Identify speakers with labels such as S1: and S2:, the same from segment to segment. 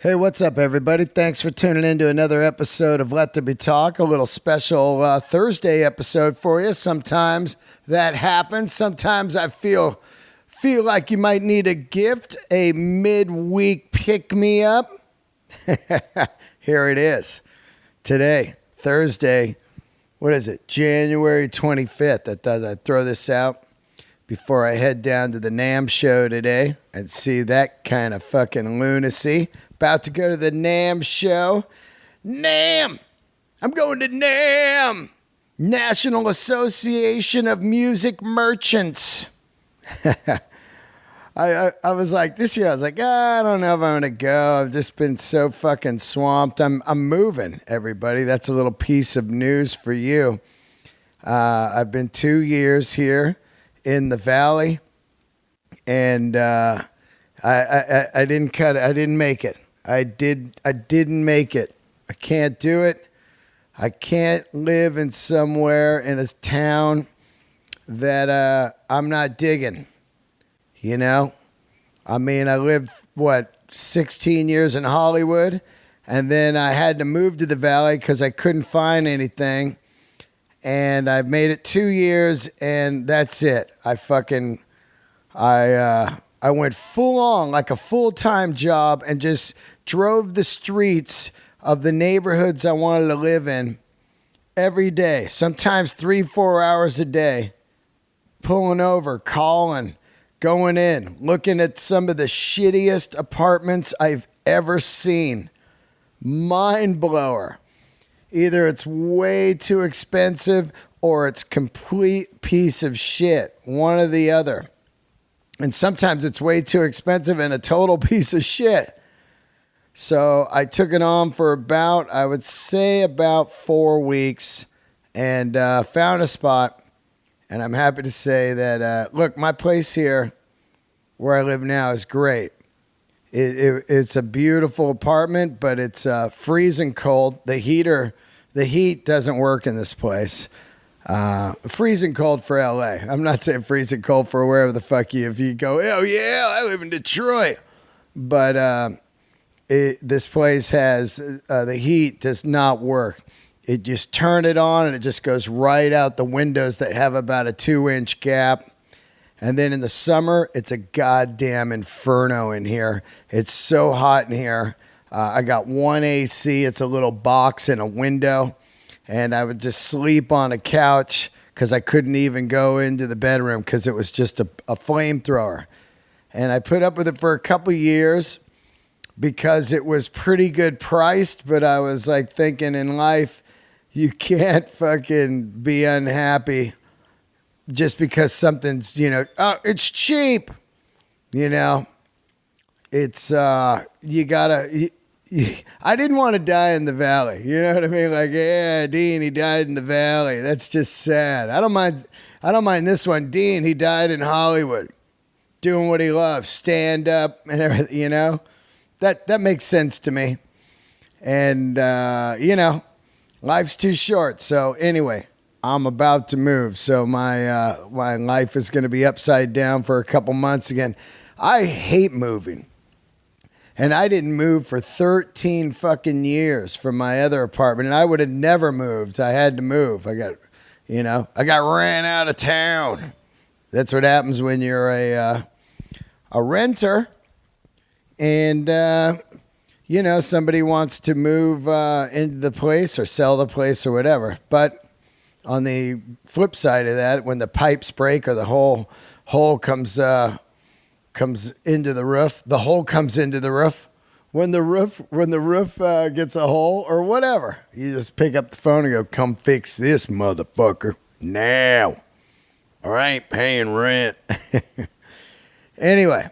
S1: Hey, what's up, everybody? Thanks for tuning in to another episode of Let There Be Talk, a little special Thursday episode for you. Sometimes that happens. Sometimes I feel like you might need a gift, a midweek pick-me-up. Here it is. Today, Thursday, what is it? January 25th. I thought I'd throw this out before I head down to the NAMM show today and see that kind of fucking lunacy. About to go to the NAMM show. NAMM! I'm going to NAMM! National Association of Music Merchants. I was like, this year, I was like, I don't know if I'm going to go. I've just been so fucking swamped. I'm moving, everybody. That's a little piece of news for you. I've been 2 years here in the Valley, and I didn't cut it. I didn't make it. I didn't make it. I can't do it. I can't live in somewhere in a town that I'm not digging. You know? I mean, I lived, 16 years in Hollywood, and then I had to move to the Valley because I couldn't find anything. And I've made it 2 years, and that's it. I went full on, like a full-time job, and just drove the streets of the neighborhoods I wanted to live in every day, sometimes 3-4 hours a day, pulling over, calling, going in, looking at some of the shittiest apartments I've ever seen. Mind blower. Either it's way too expensive or it's complete piece of shit, one or the other. And sometimes it's way too expensive and a total piece of shit. So I took it on for about 4 weeks and found a spot. And I'm happy to say that, look, my place here where I live now is great. It's a beautiful apartment, but it's freezing cold. The heat doesn't work in this place. Freezing cold for LA. I'm not saying freezing cold for wherever the fuck if you go, oh yeah, I live in Detroit. But this place has, the heat does not work. It just turn it on and it just goes right out the windows that have about a 2-inch gap. And then in the summer, it's a goddamn inferno in here. It's so hot in here. I got one AC. It's a little box and a window. And I would just sleep on a couch because I couldn't even go into the bedroom because it was just a flamethrower. And I put up with it for a couple years because it was pretty good priced. But I was like thinking in life, you can't fucking be unhappy just because something's, it's cheap. It's, you gotta... I didn't want to die in the Valley. You know what I mean? Like, yeah, Dean, he died in the Valley. That's just sad. I don't mind this one. Dean, he died in Hollywood doing what he loves, stand up and everything, That makes sense to me. And, life's too short. So anyway, I'm about to move. So my life is going to be upside down for a couple months again. I hate moving. And I didn't move for 13 fucking years from my other apartment. And I would have never moved. I had to move. I got ran out of town. That's what happens when you're a renter. And, somebody wants to move into the place or sell the place or whatever. But on the flip side of that, when the pipes break or the hole comes into the roof. The hole comes into the roof. When the roof gets a hole or whatever, you just pick up the phone and go, come fix this motherfucker now. Or I ain't paying rent. Anyway,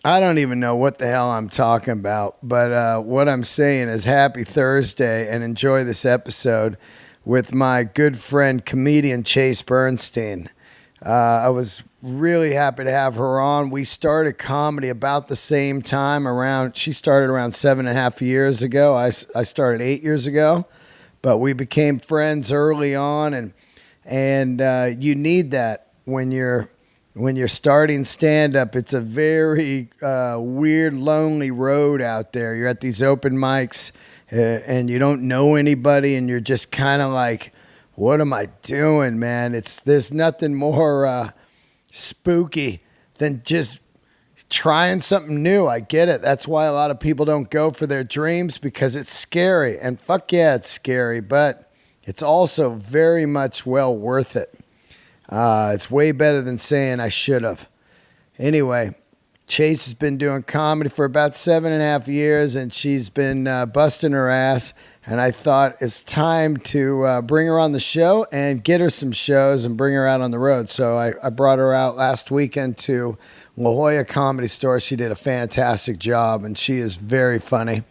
S1: I don't even know what the hell I'm talking about, but what I'm saying is happy Thursday and enjoy this episode with my good friend, comedian Chase Bernstein. I was really happy to have her on. We started comedy about the same time she started around 7.5 years ago. I started 8 years ago, but we became friends early on and you need that when you're when you're starting stand-up, it's a very weird, lonely road out there. You're at these open mics and you don't know anybody, and you're just kind of like, what am I doing, man? There's nothing more spooky than just trying something new. I get it. That's why a lot of people don't go for their dreams, because it's scary. And fuck yeah, it's scary, but it's also very much well worth it. It's way better than saying I should have. Anyway, Chase has been doing comedy for about 7.5 years, and she's been busting her ass. And I thought it's time to bring her on the show and get her some shows and bring her out on the road. So I brought her out last weekend to La Jolla Comedy Store. She did a fantastic job, and she is very funny.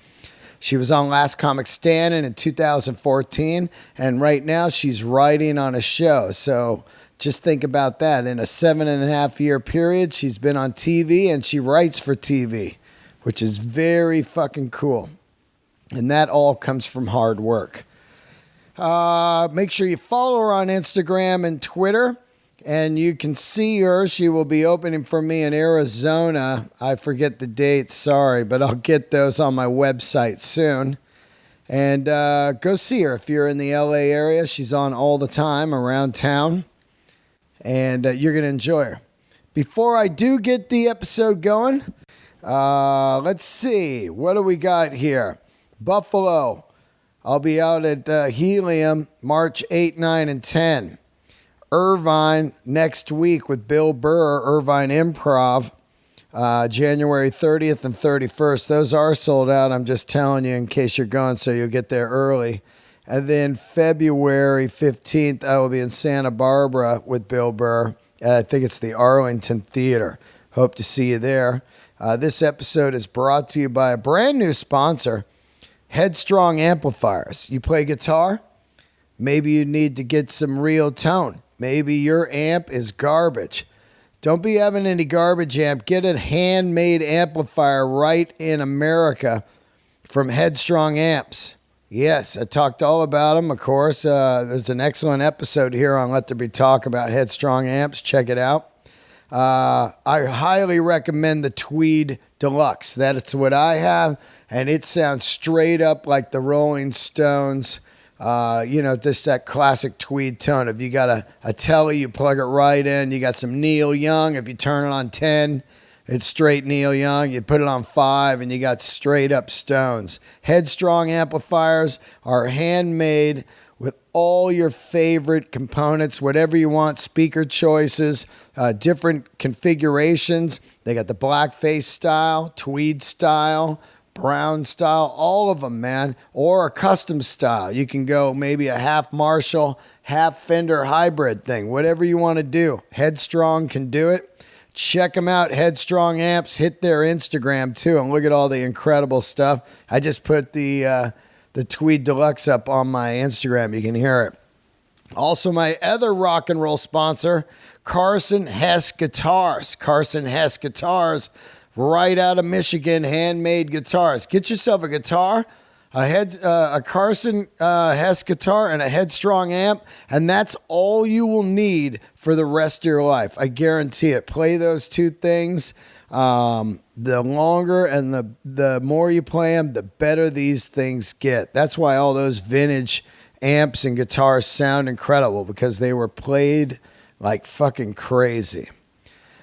S1: She was on Last Comic Standing in 2014, and right now she's writing on a show. So just think about that. In a 7.5 year period, she's been on TV, and she writes for TV, which is very fucking cool. And that all comes from hard work. Make sure you follow her on Instagram and Twitter, and you can see her. She will be opening for me in Arizona. I forget the date, sorry, but I'll get those on my website soon. And go see her if you're in the LA area. She's on all the time around town, and you're going to enjoy her. Before I do get the episode going, let's see. What do we got here? Buffalo. I'll be out at Helium March 8, 9, and 10. Irvine next week with Bill Burr, Irvine Improv, January 30th and 31st. Those are sold out. I'm just telling you in case you're going, so you'll get there early. And then February 15th, I will be in Santa Barbara with Bill Burr. I think it's the Arlington Theater. Hope to see you there. This episode is brought to you by a brand new sponsor, Headstrong Amplifiers. You play guitar? Maybe you need to get some real tone. Maybe your amp is garbage. Don't be having any garbage amp. Get a handmade amplifier right in America from Headstrong Amps. Yes, I talked all about them, of course. There's an excellent episode here on Let There Be Talk about Headstrong Amps. Check it out. I highly recommend the Tweed Deluxe. That's what I have, and it sounds straight up like the Rolling Stones. Just that classic tweed tone. If you got a telly, you plug it right in. You got some Neil Young. If you turn it on 10, it's straight Neil Young. You put it on 5, and you got straight up Stones. Headstrong amplifiers are handmade with all your favorite components, whatever you want, speaker choices, different configurations. They got the blackface style, tweed style, brown style, all of them, man, or a custom style. You can go maybe a half Marshall, half Fender hybrid thing, whatever you want to do. Headstrong can do it. Check them out, Headstrong Amps. Hit their Instagram too, and look at all the incredible stuff. I just put the Tweed Deluxe up on my Instagram. You can hear it. Also, my other rock and roll sponsor, Carson Hess Guitars. Carson Hess Guitars, right out of Michigan, handmade guitars. Get yourself a guitar, a Carson Hess guitar, and a Headstrong amp, and that's all you will need for the rest of your life. I guarantee it. Play those two things. The longer and the more you play them, the better these things get. That's why all those vintage amps and guitars sound incredible, because they were played like fucking crazy.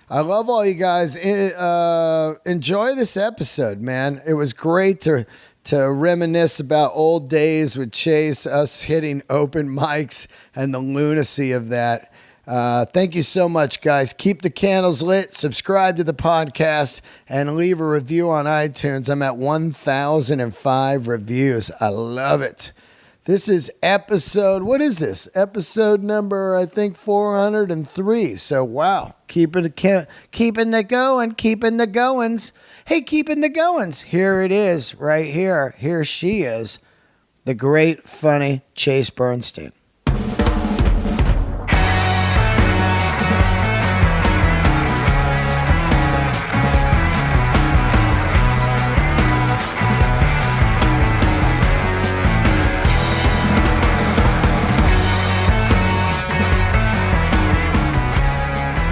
S1: I love all you guys. Enjoy this episode, man. It was great to reminisce about old days with Chase, us hitting open mics, and the lunacy of that. Thank you so much, guys. Keep the candles lit, subscribe to the podcast, and leave a review on iTunes. I'm at 1,005 reviews. I love it. This is episode, what is this? Episode number, I think, 403. So, wow. Keeping the goings. Hey, keeping the goings. Here it is, right here. Here she is, the great, funny Chase Bernstein.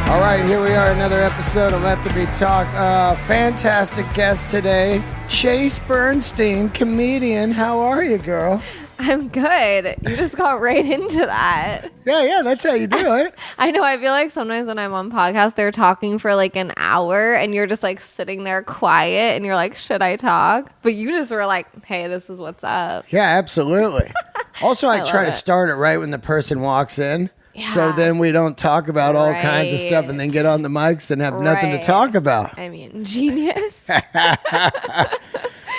S1: All right, Here we are, another episode of Let There Be Talk. Fantastic guest today, Chase Bernstein, comedian. How are you, girl?
S2: I'm good. You just got right into that.
S1: Yeah, that's how you do it.
S2: I know. I feel like sometimes when I'm on podcasts, they're talking for like an hour and you're just like sitting there quiet and you're like, should I talk? But you just were like, hey, this is what's up.
S1: Yeah, absolutely. Also, I try to start it right when the person walks in. Yeah. So then we don't talk about all kinds of stuff and then get on the mics and have nothing to talk about.
S2: I mean, genius.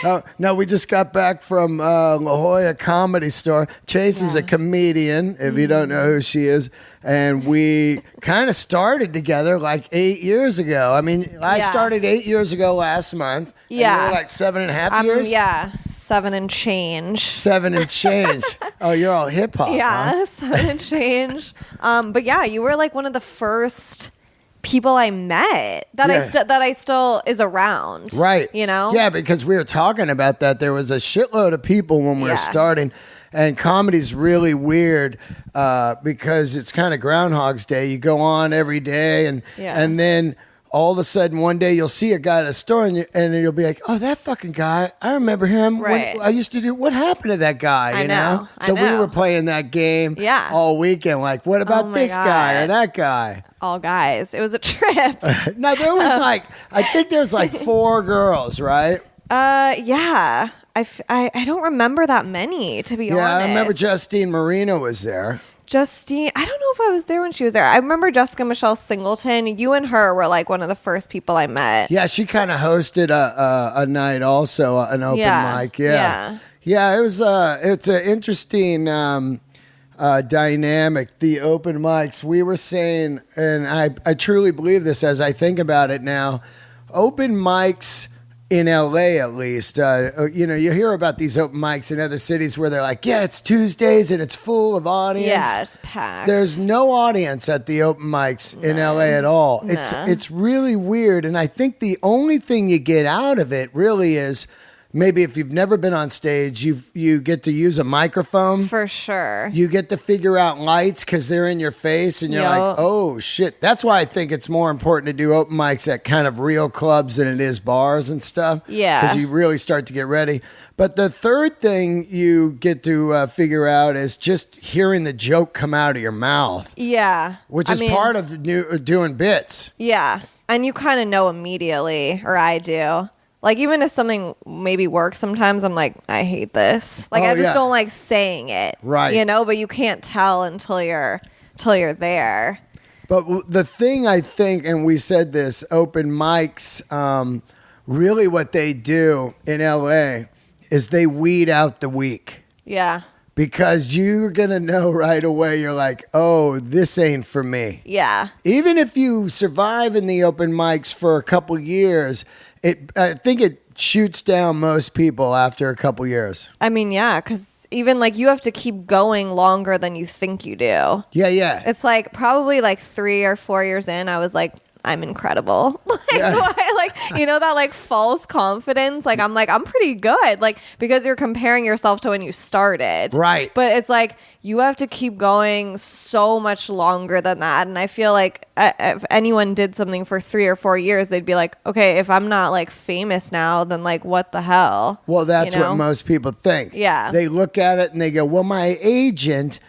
S1: Oh, no, we just got back from La Jolla Comedy Store. Chase is a comedian, if you don't know who she is. And we kind of started together like 8 years ago. I mean, I started 8 years ago last month.
S2: Yeah.
S1: And you were like 7.5 years?
S2: Yeah, 7 and change.
S1: 7 and change. Oh, you're all hip hop.
S2: Yeah,
S1: huh?
S2: 7 and change. But yeah, you were like one of the first people I met that I still is around.
S1: Right.
S2: You know?
S1: Yeah, because we were talking about that. There was a shitload of people when we were starting. And comedy's really weird because it's kind of Groundhog's Day. You go on every day and then all of a sudden one day you'll see a guy at a store and you'll be like, oh, that fucking guy. I remember him.
S2: Right.
S1: I used to do, what happened to that guy? You know? So we were playing that game all weekend. Like, what about this guy or that guy?
S2: All guys. It was a trip.
S1: No, there was I think there's like 4 girls, right?
S2: Yeah. I don't remember that many, to be honest.
S1: Yeah, I remember Justine Marino was there.
S2: Justine, I don't know if I was there when she was there. I remember Jessica Michelle Singleton. You and her were like one of the first people I met.
S1: Yeah, she kind of hosted a night also, an open mic. Yeah. It was it's an interesting dynamic, the open mics. We were saying, and I truly believe this as I think about it now, open mics in LA at least, you hear about these open mics in other cities where they're like, yeah, it's Tuesdays and it's full of audience.
S2: Yeah, it's packed.
S1: There's no audience at the open mics in LA at all. It's really weird. And I think the only thing you get out of it really is maybe if you've never been on stage, you get to use a microphone.
S2: For sure.
S1: You get to figure out lights because they're in your face and you're like, oh, shit. That's why I think it's more important to do open mics at kind of real clubs than it is bars and stuff.
S2: Yeah.
S1: Because you really start to get ready. But the third thing you get to figure out is just hearing the joke come out of your mouth.
S2: Yeah.
S1: Which is part of doing bits.
S2: Yeah. And you kind of know immediately, or I do. Like, even if something maybe works sometimes, I'm like, I hate this. Like, I just don't like saying it.
S1: Right.
S2: But you can't tell until you're there.
S1: But the thing I think, and we said this, open mics, really what they do in LA is they weed out the weak.
S2: Yeah.
S1: Because you're going to know right away, you're like, oh, this ain't for me.
S2: Yeah.
S1: Even if you survive in the open mics for a couple years, I think it shoots down most people after a couple years.
S2: I mean, yeah, because even like you have to keep going longer than you think you do.
S1: Yeah.
S2: It's like probably like 3 or 4 years in, I was like, I'm incredible. That like false confidence. Like, I'm pretty good. Like, because you're comparing yourself to when you started.
S1: Right.
S2: But it's like, you have to keep going so much longer than that. And I feel like if anyone did something for 3 or 4 years, they'd be like, okay, if I'm not like famous now, then like, what the hell?
S1: Well, that's what most people think.
S2: Yeah.
S1: They look at it and they go, well, my agent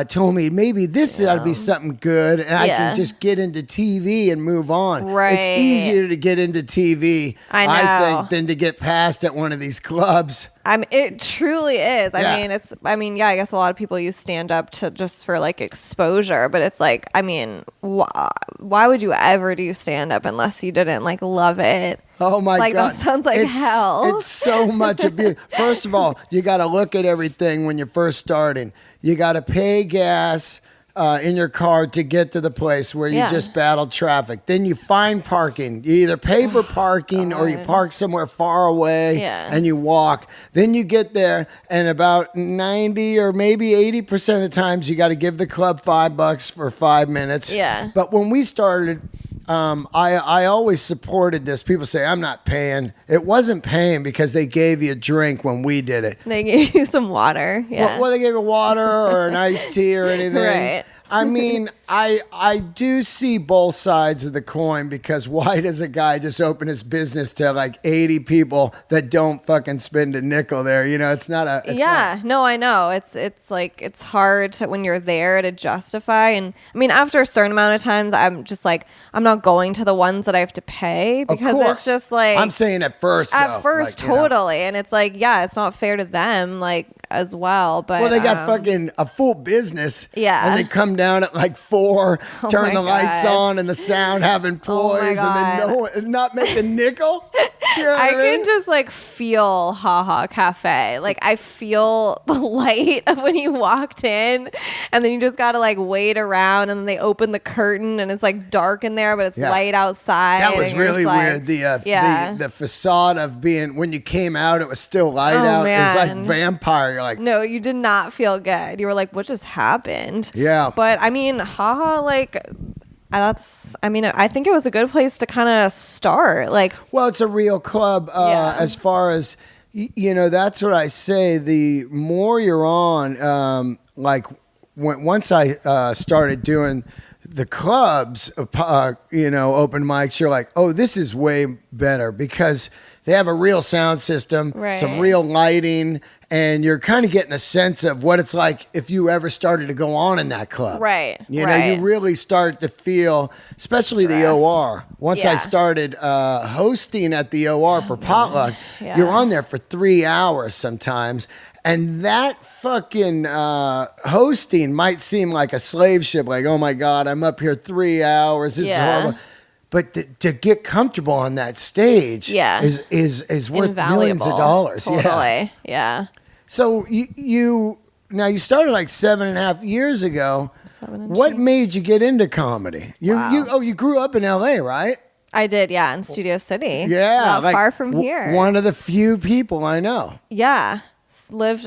S1: told me maybe this ought to be something good and I can just get into TV and move on.
S2: Right.
S1: It's easier to get into TV, I think, than to get past at one of these clubs.
S2: It truly is. I guess a lot of people use stand-up just for like exposure, but it's like, why would you ever do stand-up unless you didn't like love it?
S1: Oh my God.
S2: That sounds like hell.
S1: It's so much abuse. First of all, you got to look at everything when you're first starting. You got to pay gas in your car to get to the place where you just battled traffic. Then you find parking. You either pay for parking or you park somewhere far away and you walk. Then you get there and about 90 or maybe 80% of the times you got to give the club $5 for 5 minutes.
S2: Yeah.
S1: But when we started, I always supported this. People say, I'm not paying. It wasn't paying because they gave you a drink when we did it.
S2: They gave you some water. Yeah.
S1: Well, they gave you water or an iced tea or anything.
S2: Right.
S1: I mean, I do see both sides of the coin, because why does a guy just open his business to like 80 people that don't fucking spend a nickel there? You know, it's not a.
S2: No, I know. It's like, it's hard to, when you're there, to justify. And I mean, after a certain amount of times, I'm just like, I'm not going to the ones that I have to pay, because it's just like,
S1: I'm saying at first, like,
S2: totally. And it's like, yeah, it's not fair to them, like, as well. But
S1: well, they got fucking a full business.
S2: Yeah.
S1: And they come down at like 4, turn the lights on and the sound having poise, and then not make a nickel. You know
S2: I
S1: what I mean?
S2: can just like feel Haha Cafe. Like, I feel the light of when you walked in, and then you just got to like wait around, and then they open the curtain and it's like dark in there, but it's light outside.
S1: That was really weird. The facade of being, when you came out, it was still light out.
S2: Man.
S1: It was like vampire. You're like,
S2: no, you did not feel good. You were like, what just happened?
S1: Yeah.
S2: But I mean, Haha, like, I think it was a good place to kind of start. Like,
S1: well, it's a real club. As far as, you know, that's what I say. The more you're on, once I started doing the clubs, you know, open mics, you're like, oh, this is way better, because they have a real sound system, some real lighting, and you're kind of getting a sense of what it's like if you ever started to go on in that club.
S2: Right.
S1: You know, you really start to feel, especially the OR. Once I started hosting at the OR for potluck, you're on there for 3 hours sometimes. And that fucking hosting might seem like a slave ship, like, oh my God, I'm up here 3 hours. This is horrible. But to get comfortable on that stage is worth millions of dollars.
S2: Totally. Yeah.
S1: So you started like 7.5 years ago. What made you get into comedy? You grew up in LA, right?
S2: I did, in Studio City.
S1: Yeah.
S2: Not like far from here.
S1: One of the few people I know.
S2: Yeah. Lived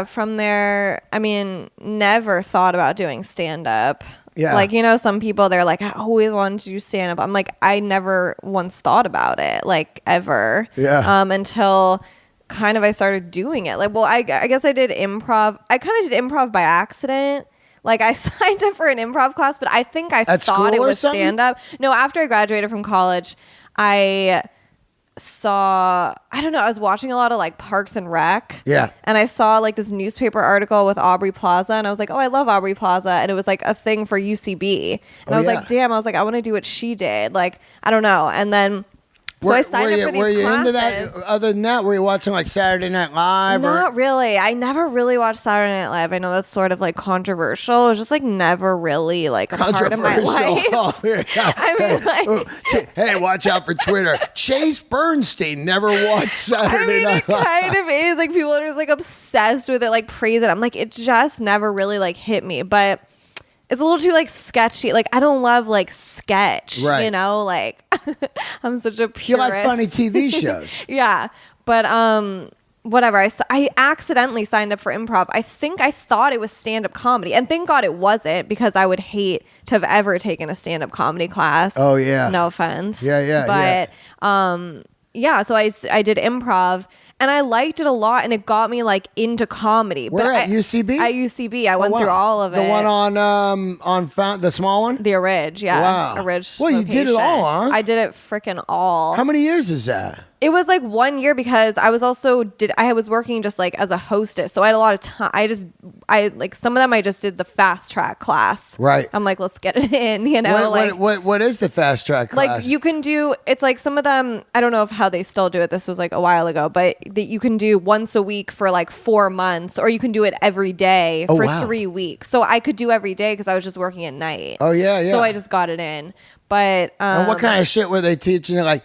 S2: from there. I mean, never thought about doing stand-up. Yeah. Like, you know, some people, they're like, I always wanted to do stand-up. I'm like, I never once thought about it, like, ever. Yeah. Until kind of I started doing it. Like, well, I guess I did improv. I kind of did improv by accident. Like, I signed up for an improv class, but I think I thought it was stand-up. No, after I graduated from college, I was watching a lot of like Parks and Rec. Yeah. And I saw like this newspaper article with Aubrey Plaza, and I was like, oh, I love Aubrey Plaza. And it was like a thing for UCB. And I was like, damn, I want to do what she did. Like, I don't know. And then I signed up for these classes. Were you into that?
S1: Other than that, were you watching like Saturday Night Live?
S2: Not really. I never really watched Saturday Night Live. I know that's sort of like controversial. It was just like never really like a part of my life.
S1: Oh, yeah. I mean, like, hey, watch out for Twitter. Chase Bernstein never watched Saturday Night Live.
S2: It kind of is. Like, people are just like obsessed with it, like praise it. I'm like, it just never really like hit me. But it's a little too like sketchy. Like, I don't love like sketch, you know, like I'm such a purist.
S1: You like funny TV shows.
S2: Yeah. But, whatever. I accidentally signed up for improv. I think I thought it was stand-up comedy, and thank God it wasn't, because I would hate to have ever taken a stand-up comedy class.
S1: Oh yeah.
S2: No offense.
S1: Yeah.
S2: But, so I did improv, and I liked it a lot, and it got me like into comedy.
S1: Where at UCB?
S2: At UCB, I went through all of it.
S1: The one on the small one?
S2: The Orig, yeah.
S1: Wow.
S2: Orig.
S1: Well, you did it all, huh?
S2: I did it freaking all.
S1: How many years is that?
S2: It was like 1 year, because I was working just like as a hostess, so I had a lot of time. I like some of them I just did the fast track class. Right. I'm like, let's get it in, you know.
S1: What is the fast track class?
S2: Like, you can do, it's like some of them, I don't know how they still do it. This was like a while ago, but that you can do once a week for like 4 months, or you can do it every day for 3 weeks. So I could do every day because I was just working at night.
S1: Oh yeah.
S2: So I just got it in. But
S1: and what kind of shit were they teaching? Like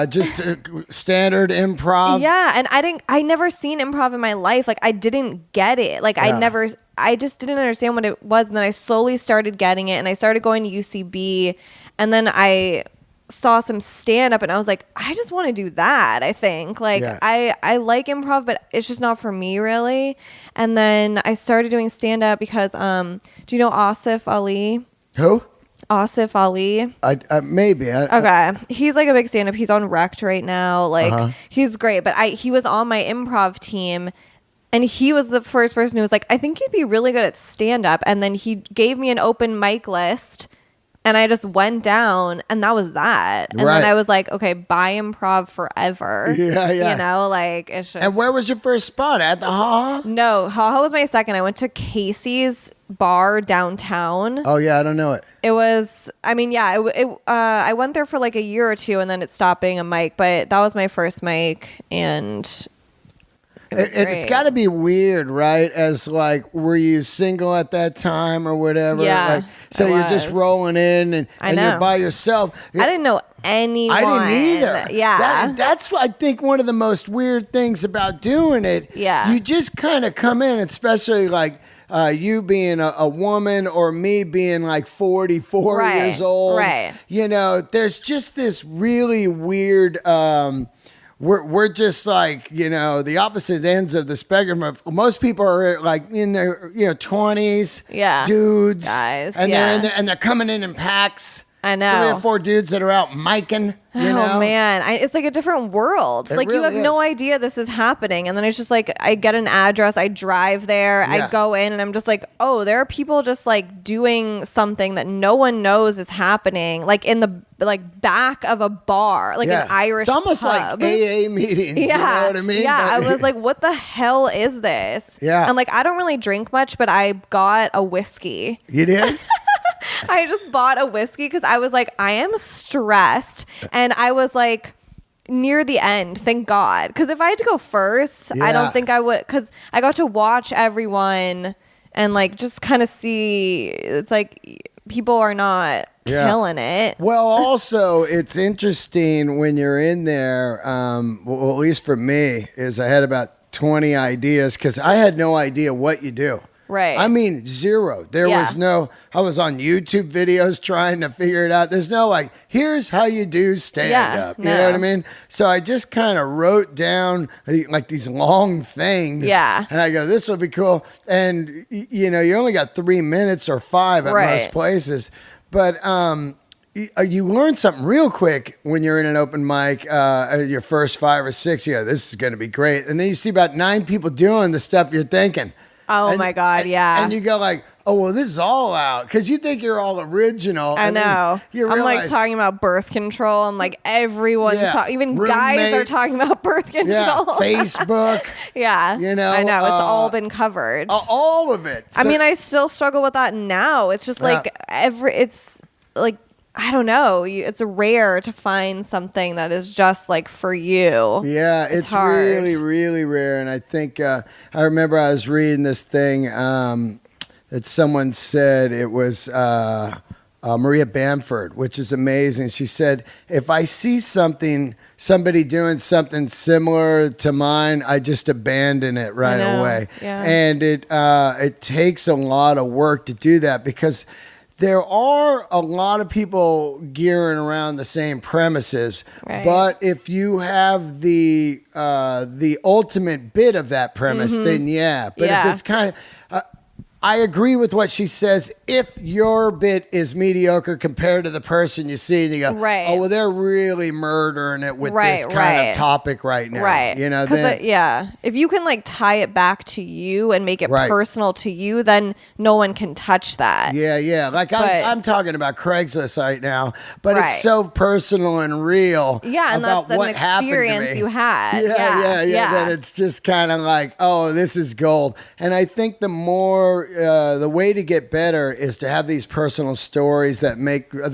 S1: just standard improv?
S2: Yeah, and I never seen improv in my life. Like, I didn't get it. Like, I just didn't understand what it was. And then I slowly started getting it, and I started going to UCB, and then I saw some stand up, and I was like, I just want to do that. I think like I like improv, but it's just not for me really. And then I started doing stand up because do you know Asif Ali?
S1: Who?
S2: Asif Ali.
S1: Maybe.
S2: Okay. He's like a big stand-up. He's on Wrecked right now. Like, he's great. But he was on my improv team And he was the first person who was like, I think you'd be really good at stand-up. And then he gave me an open mic list. And I just went down, and that was that. And then I was like, okay, bye improv forever.
S1: Yeah.
S2: You know, like, it's just...
S1: And where was your first spot? At the Ha Ha?
S2: No, Ha Ha was my second. I went to Casey's bar downtown.
S1: Oh, yeah, I don't know it.
S2: It was, I mean, yeah, I went there for like a year or two, and then it stopped being a mic. But that was my first mic, and... It's
S1: got to be weird, right? As like, were you single at that time or whatever?
S2: Yeah,
S1: like, so you're just rolling in and you're by yourself.
S2: I didn't know anyone.
S1: I didn't either.
S2: Yeah.
S1: That's I think one of the most weird things about doing it.
S2: Yeah.
S1: You just kind of come in, especially like you being a woman or me being like 44 years old.
S2: Right.
S1: You know, there's just this really weird... We're just like, you know, the opposite ends of the spectrum. Of most people are like in their 20s, dudes,
S2: guys,
S1: and they're in there, and they're coming in packs.
S2: I know
S1: 3 or 4 dudes that are out micing. You know?
S2: Oh man, it's like a different world. Like you have no idea this is happening, and then it's just like I get an address, I drive there, I go in, and I'm just like, oh, there are people just like doing something that no one knows is happening, like in the back of a bar, like an Irish.
S1: It's almost
S2: pub.
S1: like AA meetings. You know what I mean?
S2: Yeah, I was like, what the hell is this?
S1: Yeah,
S2: and like I don't really drink much, but I got a whiskey.
S1: You did?
S2: I just bought a whiskey because I was like, I am stressed. And I was like, near the end, thank God. Because if I had to go first, I don't think I would. Because I got to watch everyone and like just kind of see. It's like people are not killing it.
S1: Well, also, it's interesting when you're in there. Well, at least for me, is I had about 20 ideas because I had no idea what you do.
S2: Right.
S1: I mean, zero. There was no, I was on YouTube videos trying to figure it out. There's no like, here's how you do stand up. You know what I mean? So I just kind of wrote down like these long things.
S2: Yeah.
S1: And I go, this will be cool. And, you know, you only got 3 minutes or 5 at most places. But you learn something real quick when you're in an open mic, your first 5 or 6, you go, this is going to be great. And then you see about 9 people doing the stuff you're thinking.
S2: Oh my God, yeah.
S1: And you go like, oh, well, this is all out. Because you think you're all original.
S2: I know. I'm like talking about birth control and like everyone's talking, even roommates, guys are talking about birth control.
S1: Yeah, Facebook.
S2: Yeah.
S1: You know.
S2: I know. It's all been covered.
S1: All of it.
S2: So, I mean, I still struggle with that now. It's just like it's like, I don't know. It's rare to find something that is just like for you.
S1: Yeah, it's really, really rare. And I think I remember I was reading this thing that someone said. It was Maria Bamford, which is amazing. She said, if I see somebody doing something similar to mine, I just abandon it right away.
S2: Yeah.
S1: And it takes a lot of work to do that because there are a lot of people gearing around the same premises, but if you have the ultimate bit of that premise, then But if it's kind of, I agree with what she says. If your bit is mediocre compared to the person you see, and you go, oh, well, they're really murdering it with this kind of topic right now.
S2: Right.
S1: You know,
S2: if you can like tie it back to you and make it personal to you, then no one can touch that.
S1: Yeah. Like I'm talking about Craigslist right now, but it's so personal and real.
S2: Yeah, and
S1: about
S2: that's
S1: what
S2: an experience you had.
S1: Yeah. Then it's just kind of like, oh, this is gold. And I think the way to get better is to have these personal stories that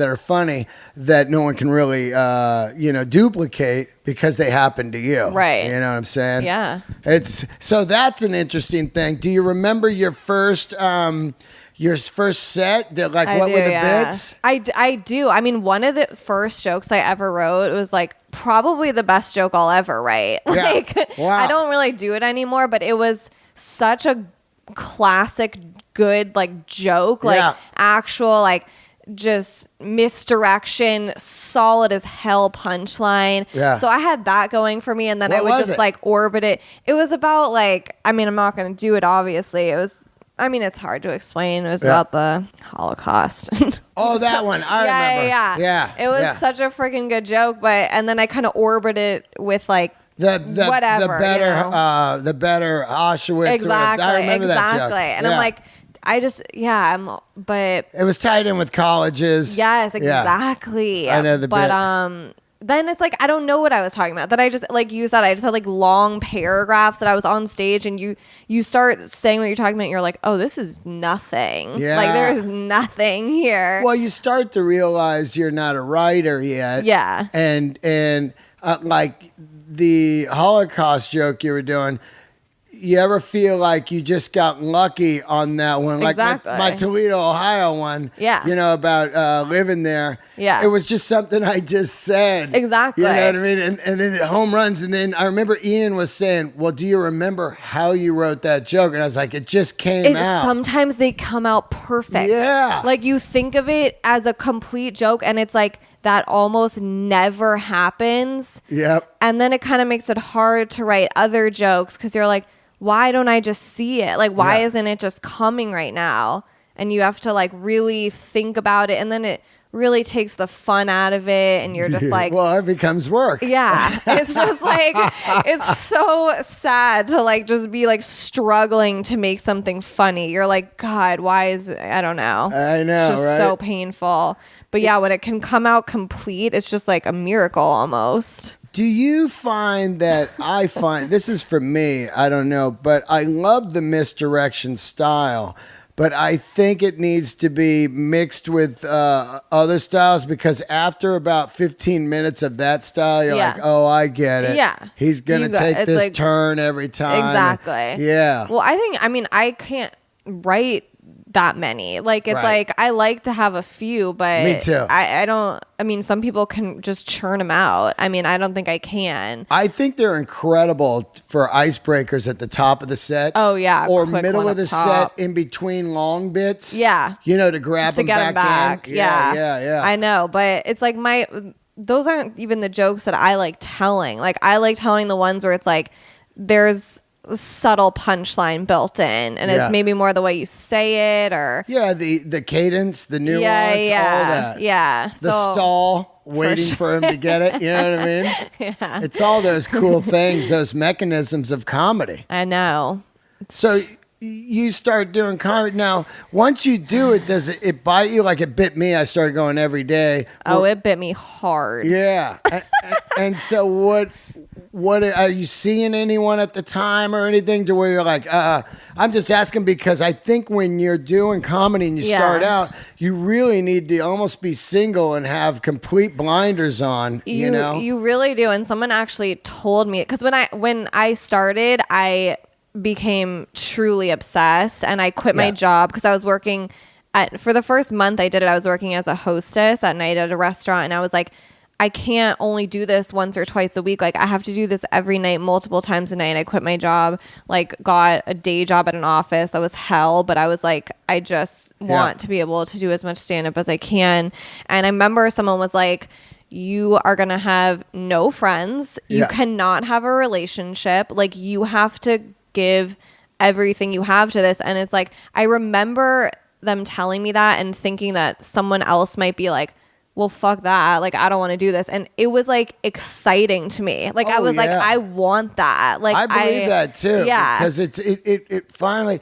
S1: are funny that no one can really duplicate because they happen to you.
S2: Right.
S1: You know what I'm saying?
S2: Yeah.
S1: So that's an interesting thing. Do you remember your first set? What were the bits?
S2: I do. I mean, one of the first jokes I ever wrote was like probably the best joke I'll ever write. Like, wow. I don't really do it anymore, but it was such a classic good like joke, like actual like just misdirection, solid as hell punchline. So I had that going for me, and then I would just like orbit it. It was about like, I mean, I'm not going to do it obviously. It's hard to explain. It was about the Holocaust.
S1: Oh, that one. I remember.
S2: Yeah. It was such a freaking good joke, and then I kind of orbited it with like whatever,
S1: the better
S2: you know?
S1: the better Auschwitz.
S2: Exactly.
S1: I remember that joke.
S2: And
S1: Yeah.
S2: I'm like, but
S1: it was tied in with colleges.
S2: yes,
S1: Yeah.
S2: exactly.
S1: I know the
S2: but
S1: bit.
S2: then it's like I don't know what I was talking about. That I just like you said I just had like long paragraphs that I was on stage and you start saying what you're talking about and you're like, "Oh, this is nothing."
S1: Yeah.
S2: Like there is nothing here.
S1: Well, you start to realize you're not a writer yet.
S2: Yeah.
S1: And like the Holocaust joke you were doing, you ever feel like you just got lucky on that one? Like
S2: Exactly.
S1: my Toledo, Ohio one.
S2: Yeah.
S1: You know, about living there.
S2: Yeah.
S1: It was just something I just said.
S2: Exactly.
S1: You know what I mean? And then home runs. And then I remember Ian was saying, well, do you remember how you wrote that joke? And I was like, it just came out.
S2: Sometimes they come out perfect.
S1: Yeah.
S2: Like you think of it as a complete joke and it's like that almost never happens.
S1: Yep.
S2: And then it kind of makes it hard to write other jokes because you're like, why don't I just see it? Like, why isn't it just coming right now? And you have to like really think about it. And then it really takes the fun out of it. And you're just like,
S1: well, it becomes work.
S2: yeah, it's just like, it's so sad to like just be like struggling to make something funny. You're like, God, why is it? I don't know.
S1: I know,
S2: it's just
S1: right?
S2: so painful. But yeah, when it can come out complete, it's just like a miracle almost.
S1: Do you find that I find this is for me, I don't know, but I love the misdirection style, but I think it needs to be mixed with other styles because after about 15 minutes of that style, you're like, oh, I get it.
S2: Yeah.
S1: He's going to take this
S2: like,
S1: turn every time.
S2: Exactly.
S1: Yeah.
S2: Well, I can't write that many. Like it's like I like to have a few, but
S1: me too.
S2: I don't. I mean, some people can just churn them out. I mean, I don't think I can.
S1: I think they're incredible for icebreakers at the top of the set.
S2: Oh yeah,
S1: or middle of the
S2: top.
S1: set in between long bits.
S2: Yeah,
S1: you know, to grab
S2: just to
S1: them
S2: get
S1: back
S2: them back.
S1: in.
S2: Yeah, I know, but it's like those aren't even the jokes that I like telling. Like I like telling the ones where it's like there's subtle punchline built in and it's maybe more the way you say it or
S1: the cadence, the nuance, all that. The stall waiting for him to get it, you know what I mean?
S2: Yeah,
S1: it's all those cool things, those mechanisms of comedy.
S2: I know.
S1: So you start doing comedy now. Once you do it, does it bite you? Like it bit me. I started going every day.
S2: It bit me hard.
S1: Yeah. And so what are you seeing anyone at the time or anything to where you're like, I'm just asking because I think when you're doing comedy and you start out, you really need to almost be single and have complete blinders on, you know?
S2: You really do. And someone actually told me, because when I started, I became truly obsessed and I quit my job because I was working for the first month I did it, I was working as a hostess at night at a restaurant and I was like, I can't only do this once or twice a week. Like I have to do this every night, multiple times a night. I quit my job, like got a day job at an office. That was hell. But I was like, I just want to be able to do as much stand-up as I can. And I remember someone was like, you are going to have no friends. You cannot have a relationship. Like you have to give everything you have to this. And it's like, I remember them telling me that and thinking that someone else might be like, well, fuck that. Like, I don't want to do this. And it was like exciting to me. Like, I was like, I want that. Like,
S1: I believe that too.
S2: Yeah.
S1: Because it finally,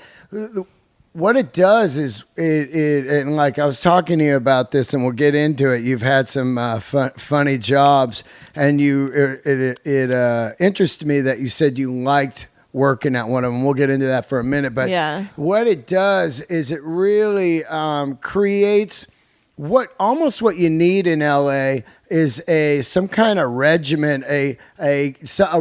S1: what it does is and like I was talking to you about this and we'll get into it. You've had some funny jobs and it interested me that you said you liked working at one of them. We'll get into that for a minute. But what it does is it really creates what you need in LA is some kind of regiment, a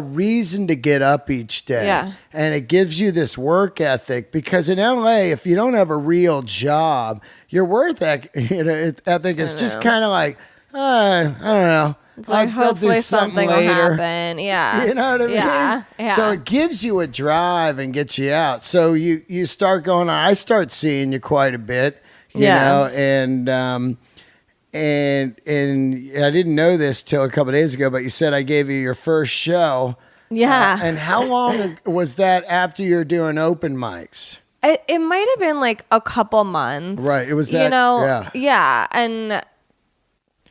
S1: reason to get up each day.
S2: Yeah.
S1: And it gives you this work ethic because in LA, if you don't have a real job, your work ethic is just kind of like, I don't know.
S2: It's like hopefully something will happen. Yeah.
S1: You know what I mean?
S2: Yeah.
S1: So it gives you a drive and gets you out. So you start going on. I start seeing you quite a bit. You know, and I didn't know this till a couple of days ago, but you said I gave you your first show.
S2: Yeah.
S1: And how long was that after you're doing open mics?
S2: It might have been like a couple months.
S1: Right. It was that.
S2: You know. Yeah. And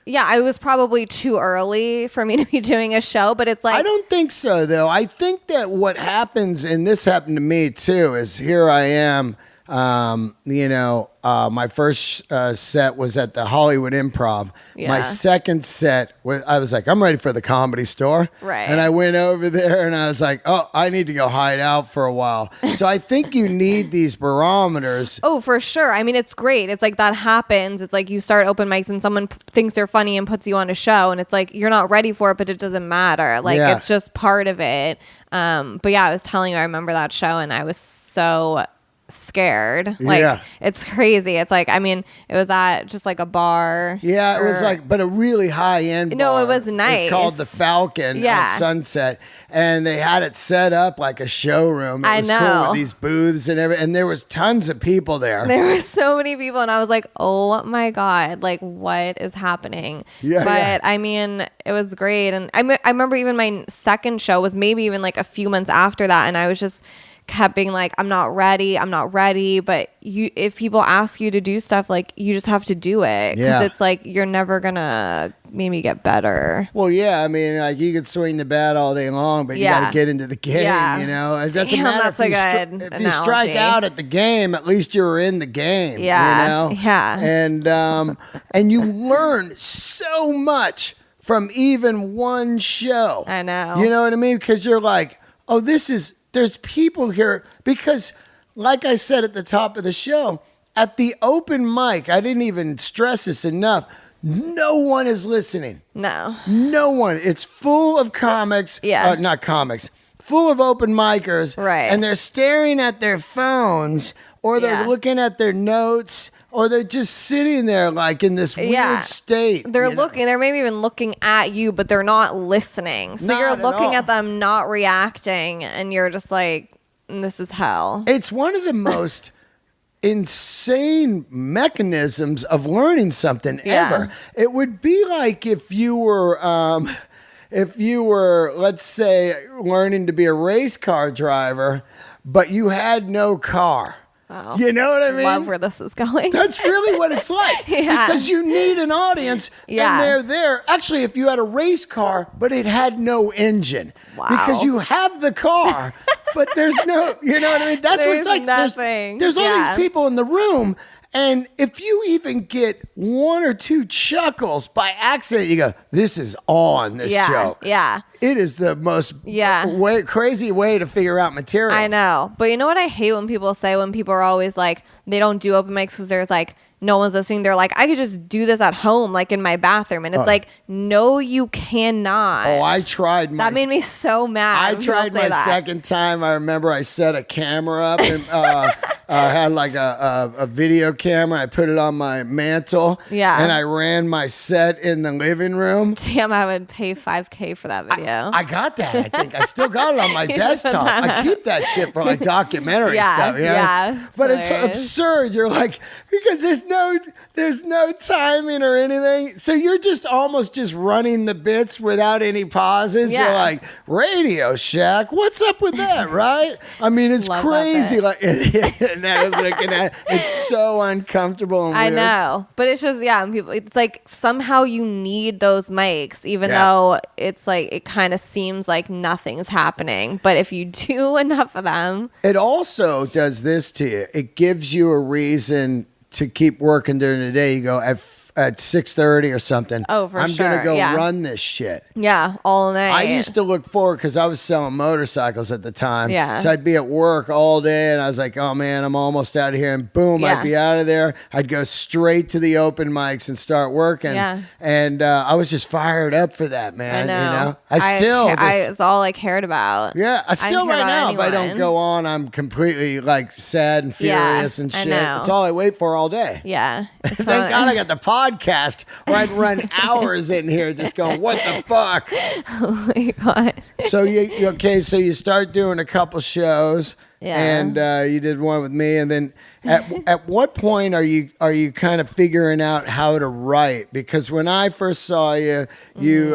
S2: Yeah, it was probably too early for me to be doing a show, but it's like
S1: I don't think so, though. I think that what happens, and this happened to me too, is here I am. My first set was at the Hollywood Improv.
S2: Yeah.
S1: My second set, I was like, I'm ready for the Comedy Store.
S2: Right.
S1: And I went over there and I was like, oh, I need to go hide out for a while. So I think you need these barometers.
S2: Oh, for sure. I mean, it's great. It's like that happens. It's like you start open mics and someone thinks they're funny and puts you on a show, and it's like you're not ready for it, but it doesn't matter. Like it's just part of it. But yeah, I was telling you, I remember that show and I was so scared. Like it's crazy. It's like, I mean, it was at just like a bar.
S1: Yeah, it was like, but a really high end bar.
S2: No, it was nice.
S1: It's called the Falcon at Sunset, and they had it set up like a showroom. It was cool with these booths and everything, and there was tons of people there.
S2: There were so many people, and I was like, oh my God, like what is happening? But I mean, it was great. And I remember even my second show was maybe even like a few months after that, and I was just kept being like, I'm not ready. But if people ask you to do stuff, like you just have to do it, because it's like you're never gonna maybe get better.
S1: Well, yeah, I mean, like you could swing the bat all day long, but you got to get into the game. You know, it doesn't matter if you strike out at the game. At least you're in the game.
S2: Yeah,
S1: you know? And you learn so much from even one show.
S2: I know.
S1: You know what I mean? Because you're like, oh, there's people here, because like I said at the top of the show, at the open mic, I didn't even stress this enough. No one is listening. No one. It's full of comics. Not comics. Full of open micers.
S2: Right.
S1: And they're staring at their phones, or they're looking at their notes, or they're just sitting there like in this weird state.
S2: They're looking, they're maybe even looking at you, but they're not listening. So you're looking at them, not reacting, and you're just like, this is hell.
S1: It's one of the most insane mechanisms of learning something ever. It would be like if you were, let's say, learning to be a race car driver, but you had no car.
S2: Oh,
S1: you know what I mean?
S2: Love where this is going.
S1: That's really what it's like. Because you need an audience, and they're there. Actually, if you had a race car, but it had no engine.
S2: Wow.
S1: Because you have the car, but there's no, you know what I mean? That's what it's like.
S2: Nothing.
S1: There's all these people in the room, and if you even get one or two chuckles by accident, you go, this is on this joke.
S2: Yeah.
S1: It is the most crazy way to figure out material.
S2: I know. But you know what I hate when people say, when people are always like, they don't do open mics because there's like, no one's listening. They're like, I could just do this at home, like in my bathroom. And it's like, no, you cannot.
S1: Oh, I tried.
S2: That made me so mad.
S1: I tried my second time. I remember I set a camera up and had like a video camera. I put it on my mantle.
S2: Yeah.
S1: And I ran my set in the living room.
S2: Damn, I would pay $5,000 for that video.
S1: I got that. I think I still got it on my desktop. I keep that shit for like documentary stuff. You know?
S2: Yeah.
S1: But it's absurd. You're like, because there's no timing or anything. So you're just almost just running the bits without any pauses.
S2: Yeah.
S1: You're like, Radio Shack, what's up with that, right? I mean, it's crazy. Like, and I was looking at it. It's so uncomfortable and weird.
S2: I know. But it's just, people, it's like somehow you need those mics, even though it's like, it kind of seems like nothing's happening. But if you do enough of them.
S1: It also does this to you. It gives you a reason to keep working during the day. You go at 6:30 or something.
S2: Oh, for sure.
S1: I'm gonna go run this shit.
S2: Yeah, all night.
S1: I used to look forward, because I was selling motorcycles at the time.
S2: Yeah.
S1: So I'd be at work all day, and I was like, oh man, I'm almost out of here. And boom, I'd be out of there. I'd go straight to the open mics and start working.
S2: Yeah.
S1: And I was just fired up for that, man.
S2: I know.
S1: You know?
S2: It's all I cared about.
S1: Yeah, I still right now, if I don't go on, I'm completely like sad and furious and shit. That's all I wait for all day.
S2: Yeah.
S1: Thank God I got the podcast where I'd run hours in here just going, what the fuck?
S2: Oh my God.
S1: So you start doing a couple shows,
S2: Yeah.
S1: And you did one with me, and then at what point are you kind of figuring out how to write? Because when I first saw you,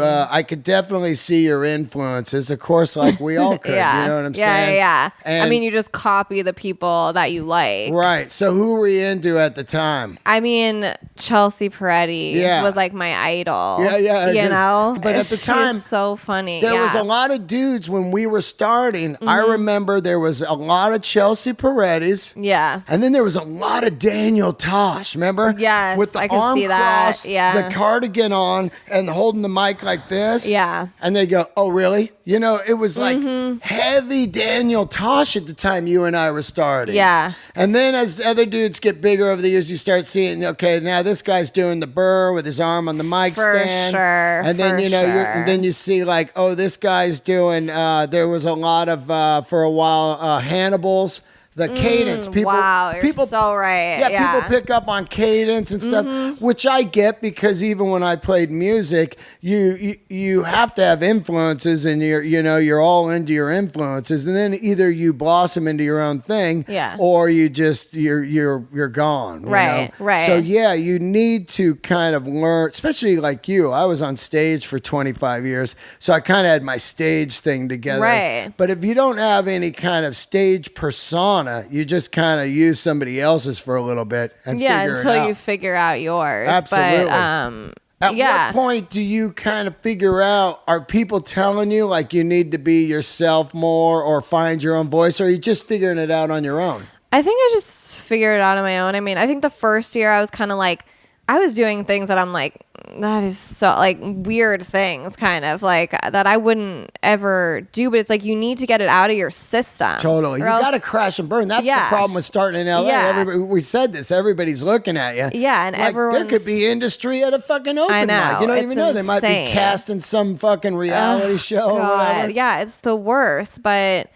S1: I could definitely see your influences. Of course, like we all could.
S2: Yeah.
S1: You know what I'm saying?
S2: Yeah.
S1: And,
S2: I mean, you just copy the people that you like.
S1: right. So who were you into at the time?
S2: I mean, Chelsea Peretti was like my idol.
S1: Yeah.
S2: You know?
S1: But at the time,
S2: she's so funny.
S1: There was a lot of dudes when we were starting. I remember there was a lot of Chelsea Perettis.
S2: Yeah.
S1: And then there was a lot of Daniel Tosh, remember?
S2: Yes,
S1: with the
S2: I can
S1: arm
S2: see that.
S1: crossed,
S2: Yeah.
S1: the cardigan on, and holding the mic like this.
S2: Yeah.
S1: And they go, "Oh, really?" You know, it was like heavy Daniel Tosh at the time you and I were starting.
S2: Yeah.
S1: And then as other dudes get bigger over the years, you start seeing, okay, now this guy's doing the burr with his arm on the mic
S2: For
S1: stand.
S2: sure.
S1: And then,
S2: for
S1: and then you see like, oh, this guy's doing, there was a lot of, for a while, Hannibal's. The cadence,
S2: wow, you're so right.
S1: Yeah, people pick up on cadence and stuff, which I get because even when I played music, you have to have influences, and you're all into your influences, and then either you blossom into your own thing, or you just you're gone.
S2: Right.
S1: So yeah, you need to kind of learn, especially like you. I was on stage for 25 years, so I kind of had my stage thing together.
S2: Right.
S1: But if you don't have any kind of stage persona, you just kind of use somebody else's for a little bit and figure it
S2: until
S1: out.
S2: you figure out yours.
S1: Absolutely.
S2: But,
S1: At what point do you kind of figure out, are people telling you like you need to be yourself more or find your own voice, or are you just figuring it out on your own?
S2: I think I just figured it out on my own. I mean, I think the first year I was kind of like, I was doing things that I'm like, that is so like weird things kind of like that I wouldn't ever do, but it's like you need to get it out of your system.
S1: Totally. You got to crash and burn. That's the problem with starting in LA.
S2: Yeah.
S1: We said this. Everybody's looking at you.
S2: Yeah, and
S1: like,
S2: everyone's...
S1: there could be industry at a fucking open
S2: I know.
S1: mic. You don't
S2: it's
S1: even know. They might be
S2: insane.
S1: casting some fucking reality show or whatever.
S2: Yeah, it's the worst. But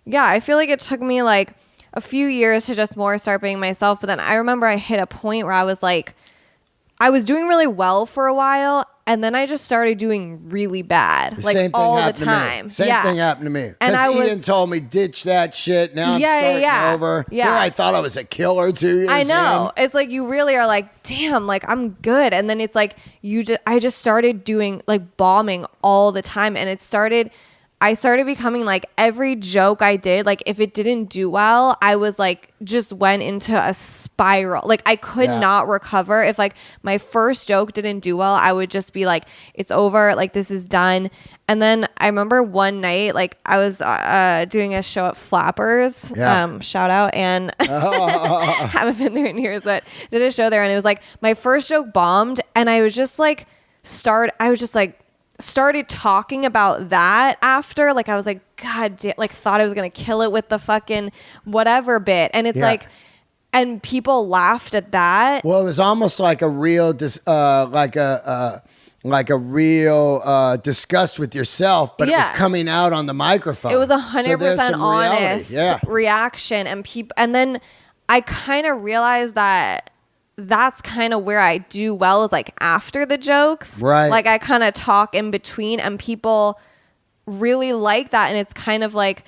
S2: yeah, I feel like it took me like a few years to just more start being myself. But then I remember I hit a point where I was like, I was doing really well for a while, and then I just started doing really bad, like all the time.
S1: Same thing happened to me.
S2: And
S1: Because Ian told me, ditch that shit. Now I'm starting over.
S2: Yeah.
S1: Here I thought I was a killer 2 years
S2: I know.
S1: in.
S2: It's like you really are like, damn, like I'm good. And then it's like I just started doing like bombing all the time, and I started becoming like every joke I did, like if it didn't do well, I was like just went into a spiral. Like I could not recover. If like my first joke didn't do well, I would just be like, it's over, like this is done. And then I remember one night, like I was doing a show at Flappers, shout out, and haven't been there in years, but did a show there, and it was like my first joke bombed, and I was just like started talking about that after, like I was like, God damn, like thought I was gonna kill it with the fucking whatever bit, and it's like, and people laughed at that.
S1: Well, it was almost like a real disgust with yourself, but it was coming out on the microphone.
S2: It was 100% honest reaction, and then I kind of realized that that's kind of where I do well, is like after the jokes.
S1: Right.
S2: Like I kind of talk in between, and people really like that. And it's kind of like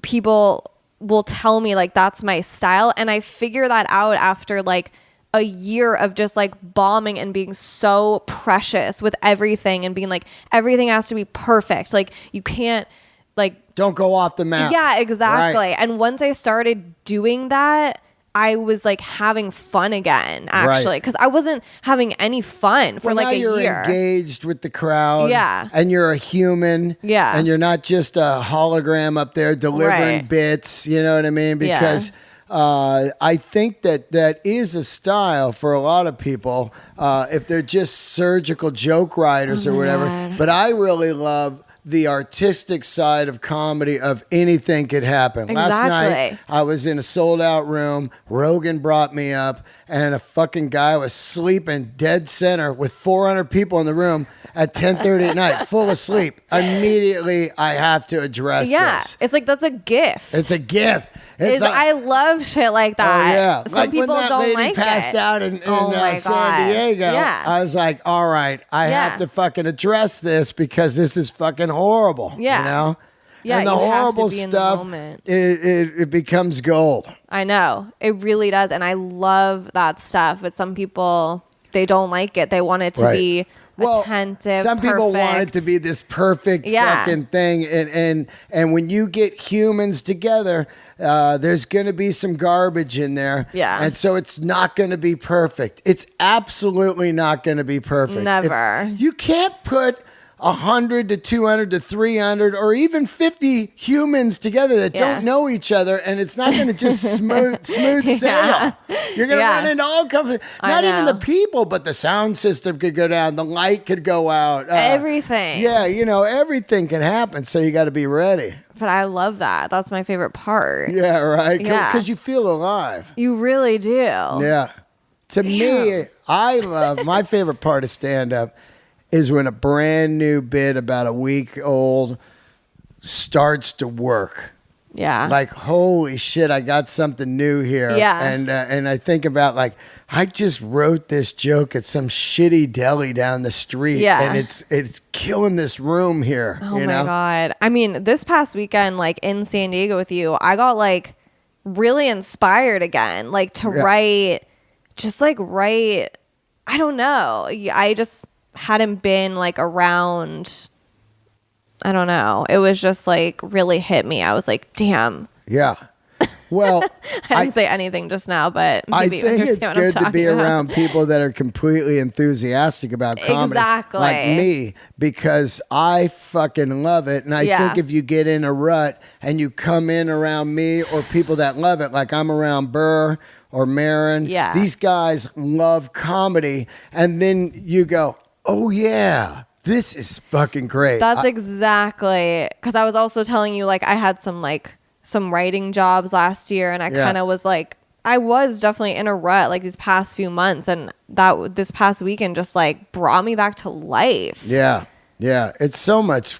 S2: people will tell me like that's my style. And I figure that out after like a year of just like bombing and being so precious with everything and being like, everything has to be perfect. Like you can't like...
S1: Don't go off the map.
S2: Yeah, exactly.
S1: Right.
S2: And once I started doing that, I was like having fun again, actually, because I wasn't having any fun for like a year.
S1: You're engaged with the crowd.
S2: Yeah.
S1: And you're a human.
S2: Yeah.
S1: And you're not just a hologram up there delivering bits. You know what I mean? Because I think that is a style for a lot of people if they're just surgical joke writers or whatever.
S2: God.
S1: But I really love the artistic side of comedy of anything could happen.
S2: Exactly.
S1: Last night, I was in a sold-out room. Rogan brought me up, and a fucking guy was sleeping dead center with 400 people in the room at 10:30 at night, full asleep. Immediately, I have to address this.
S2: It's like, that's a gift.
S1: It's a gift.
S2: I love shit like that.
S1: Oh, yeah.
S2: Some
S1: like
S2: people
S1: when that
S2: don't
S1: lady
S2: like
S1: passed
S2: it.
S1: out in
S2: my
S1: San
S2: God.
S1: Diego,
S2: Yeah.
S1: I was like, all right, I have to fucking address this because this is fucking horrible.
S2: Yeah.
S1: You know?
S2: Yeah,
S1: and the
S2: you have to
S1: horrible
S2: be in the
S1: stuff,
S2: moment.
S1: it becomes gold.
S2: I know. It really does. And I love that stuff. But some people, they don't like it. They want it to be attentive.
S1: Some people want it
S2: perfect.
S1: to be this perfect fucking thing. And when you get humans together, there's going to be some garbage in there.
S2: Yeah.
S1: And so it's not going to be perfect. It's absolutely not going to be perfect.
S2: Never.
S1: You can't put 100 to 200 to 300 or even 50 humans together that don't know each other, and it's not going to just smooth sail. You're going to run into all kinds of, not even the people, but the sound system could go down, the light could go out.
S2: Everything.
S1: Yeah, everything can happen, so you got to be ready.
S2: But I love that. That's my favorite part.
S1: Yeah, right?
S2: Yeah.
S1: Because you feel alive.
S2: You really do.
S1: Yeah. To me, I love, my favorite part of stand-up is when a brand new bit about a week old starts to work.
S2: Yeah.
S1: Like, holy shit, I got something new here.
S2: Yeah.
S1: And I think about, like, I just wrote this joke at some shitty deli down the street.
S2: Yeah.
S1: And it's killing this room here.
S2: Oh my God. I mean, this past weekend, like in San Diego with you, I got like really inspired again, like to write, I don't know. I just hadn't been like around. I don't know. It was just like really hit me. I was like, damn.
S1: Yeah. Well,
S2: I didn't say anything just now, but maybe
S1: I think it's
S2: understand what I'm
S1: good to
S2: talking
S1: be
S2: about.
S1: around people that are completely enthusiastic about comedy.
S2: Exactly.
S1: Like me, because I fucking love it. And I think if you get in a rut and you come in around me or people that love it, like I'm around Burr or Marin, these guys love comedy. And then you go, oh yeah, this is fucking great.
S2: That's exactly, because I was also telling you, like, I had some writing jobs last year, and I kind of was like, I was definitely in a rut like these past few months, and this past weekend just like brought me back to life.
S1: Yeah. It's so much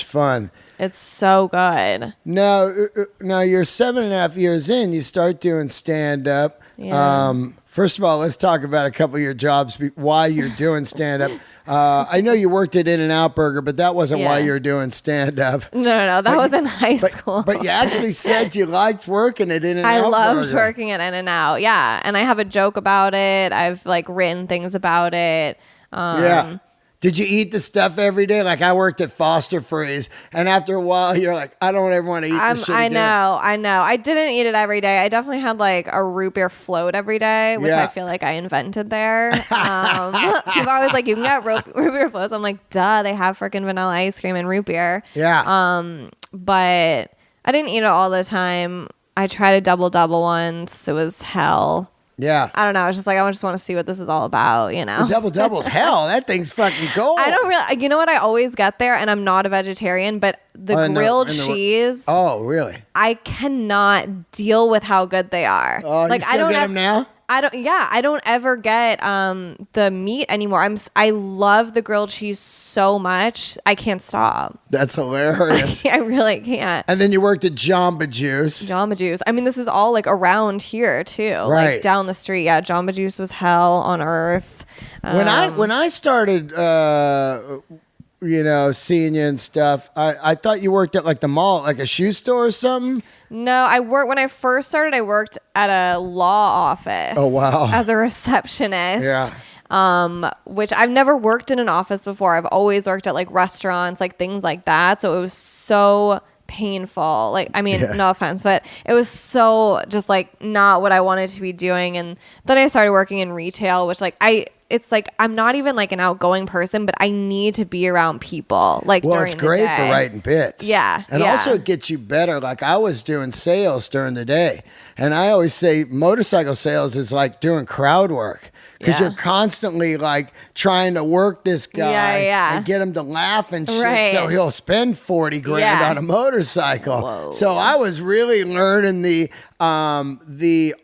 S1: fun.
S2: It's so good.
S1: Now you're 7.5 years in, you start doing stand up.
S2: Yeah.
S1: First of all, let's talk about a couple of your jobs, why you're doing stand up. I know you worked at In-N-Out Burger, but that wasn't why you were doing stand-up.
S2: No. That was in high school.
S1: But you actually said you liked working at In-N-Out Burger.
S2: I loved working at In-N-Out. Yeah. And I have a joke about it. I've like written things about it.
S1: Did you eat the stuff every day? Like I worked at Foster Freeze, and after a while, you're like, I don't ever want to eat this shit again.
S2: I know. I didn't eat it every day. I definitely had like a root beer float every day, which I feel like I invented there. People are always like, you can get root beer floats. I'm like, duh, they have freaking vanilla ice cream and root beer.
S1: Yeah.
S2: But I didn't eat it all the time. I tried a double once. It was hell.
S1: Yeah.
S2: I don't know. I was just like, I just want to see what this is all about, you know?
S1: The double's hell. That thing's fucking gold.
S2: I don't really, you know what? I always get there, and I'm not a vegetarian, but the grilled cheese.
S1: Oh, really?
S2: I cannot deal with how good they are.
S1: Oh, like, you still get them now?
S2: I don't ever get the meat anymore. I love the grilled cheese so much. I can't stop.
S1: That's hilarious.
S2: I really can't.
S1: And then you worked at Jamba Juice.
S2: Jamba Juice. I mean, this is all like around here too.
S1: Right.
S2: Like down the street. Yeah, Jamba Juice was hell on earth.
S1: When I started seeing you and stuff, I thought you worked at like the mall, like a shoe store or something.
S2: No, when I first started, I worked at a law office.
S1: Oh, wow.
S2: As a receptionist.
S1: Yeah.
S2: Which I've never worked in an office before. I've always worked at like restaurants, like things like that. So it was so painful. Like, I mean, no offense, but it was so just like not what I wanted to be doing. And then I started working in retail, which it's like I'm not even like an outgoing person, but I need to be around people. Like,
S1: well,
S2: during
S1: it's great
S2: the day.
S1: for writing bits.
S2: Yeah,
S1: and also it gets you better. Like I was doing sales during the day, and I always say motorcycle sales is like doing crowd work because you're constantly like trying to work this guy and get him to laugh and shit, so he'll spend 40 grand on a motorcycle.
S2: Whoa.
S1: So I was really learning the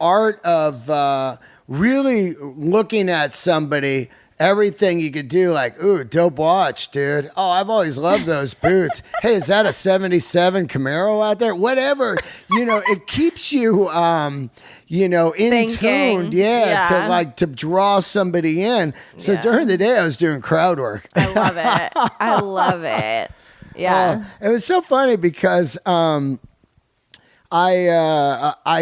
S1: art of. Really looking at somebody, everything you could do, like, ooh, dope watch, dude. Oh, I've always loved those boots. Hey, is that a 77 Camaro out there? Whatever. It keeps you, in tune. To draw somebody in. So during the day, I was doing crowd work.
S2: I love it. I love it. Yeah.
S1: It was so funny because I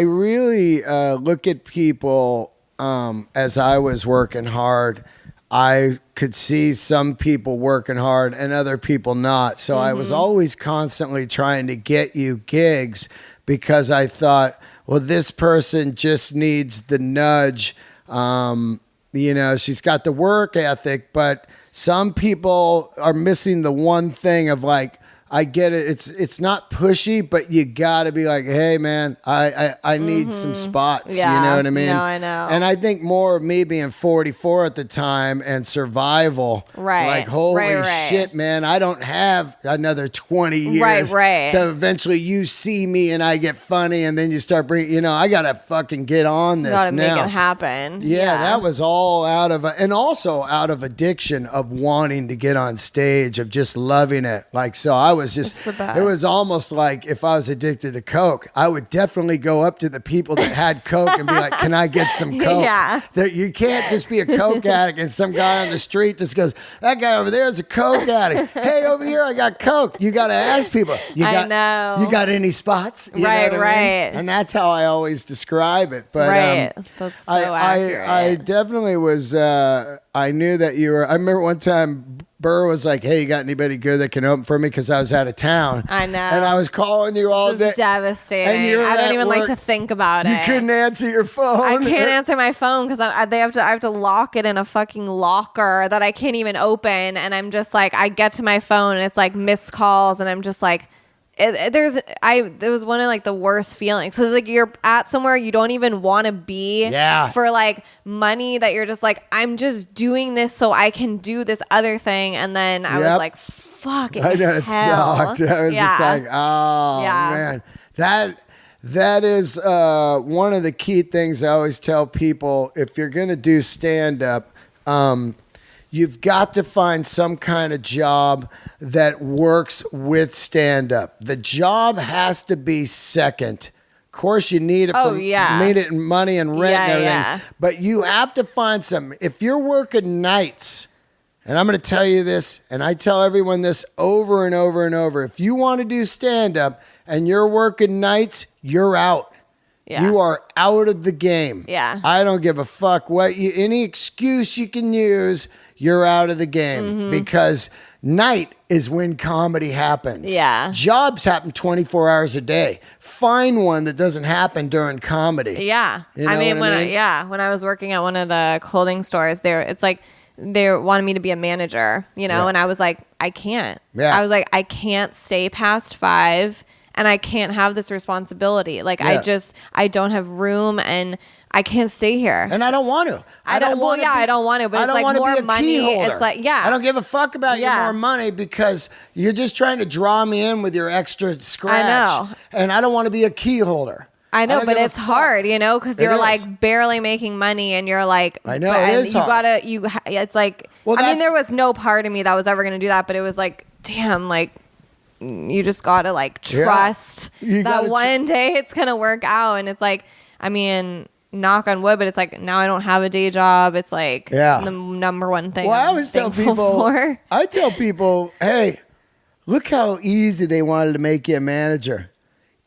S1: really look at people as I was working hard. I could see some people working hard and other people not. So I was always constantly trying to get you gigs because I thought, well, this person just needs the nudge. She's got the work ethic, but some people are missing the one thing of like, I get it. It's not pushy, but you gotta be like, hey man, I need some spots.
S2: Yeah.
S1: You know what I mean?
S2: No, I know.
S1: And I think more of me being 44 at the time and survival.
S2: Right.
S1: Like, holy
S2: Right.
S1: shit, man, I don't have another 20 years
S2: Right.
S1: to eventually you see me and I get funny and then you start bringing, I gotta fucking get on this
S2: Gotta
S1: now.
S2: make it happen.
S1: Yeah, that was all out of and also out of addiction of wanting to get on stage, of just loving it. Like, so I was just,
S2: It's the best.
S1: it was almost like if I was addicted to Coke, I would definitely go up to the people that had Coke and be like, can I get some Coke?
S2: Yeah.
S1: You can't just be a Coke addict and some guy on the street just goes, that guy over there is a Coke addict. Hey, over here, I got Coke. You got to ask people.
S2: I know.
S1: You got any spots? You know
S2: Right,
S1: what I mean?
S2: right.
S1: And that's how I always describe it. But
S2: Right. That's so accurate.
S1: I definitely was. I knew that you were. I remember one time Burr was like, "Hey, you got anybody good that can open for me?" Because I was out of town.
S2: I know.
S1: And I was calling you all
S2: This
S1: day.
S2: is devastating.
S1: And you were
S2: I don't
S1: at
S2: even like
S1: work.
S2: to think about it.
S1: You couldn't answer your phone.
S2: I can't answer my phone because I have to lock it in a fucking locker that I can't even open, and I'm just like, I get to my phone and it's like missed calls, and I'm just like, it was one of like the worst feelings because like you're at somewhere you don't even want to be.
S1: Yeah.
S2: For like money that you're just like, I'm just doing this so I can do this other thing, and then I was like, fuck it.
S1: I know, it sucked. I was just like, oh man, that is one of the key things I always tell people. If you're gonna do stand up, you've got to find some kind of job that works with stand up. The job has to be second. Of course, you need it. Need it in money and rent and everything.
S2: Yeah.
S1: But you have to find something. If you're working nights. And I'm going to tell you this, and I tell everyone this over and over and over. If you want to do stand-up and you're working nights, you're out.
S2: Yeah.
S1: You are out of the game.
S2: Yeah.
S1: I don't give a fuck any excuse you can use, you're out of the game. Because night is when comedy happens.
S2: Yeah.
S1: Jobs happen 24 hours a day. Find one that doesn't happen during comedy.
S2: Yeah.
S1: You know
S2: I mean,
S1: what I mean?
S2: when I was working at one of the clothing stores there, it's like, they wanted me to be a manager, and I was like, I can't.
S1: Yeah.
S2: I was like, I can't stay past 5 and I can't have this responsibility. Like,
S1: Yeah.
S2: I don't have room and I can't stay here.
S1: And I don't want to.
S2: I don't want to, but it's like more money. It's like, yeah.
S1: I don't give a fuck about your more money because you're just trying to draw me in with your extra scratch.
S2: I know.
S1: And I don't want to be a key holder.
S2: I know,
S1: don't
S2: but
S1: give a
S2: it's
S1: fuck.
S2: hard, because you're
S1: is.
S2: like barely making money, and you're like,
S1: I know, it is hard.
S2: It's like,
S1: Well,
S2: I mean, there was no part of me that was ever going to do that, but it was like, damn, like, you just gotta like trust that one day it's gonna work out. And it's like, I mean, knock on wood, but it's like now I don't have a day job. It's like the number one thing.
S1: Well, I always tell people, hey, look how easy they wanted to make you a manager.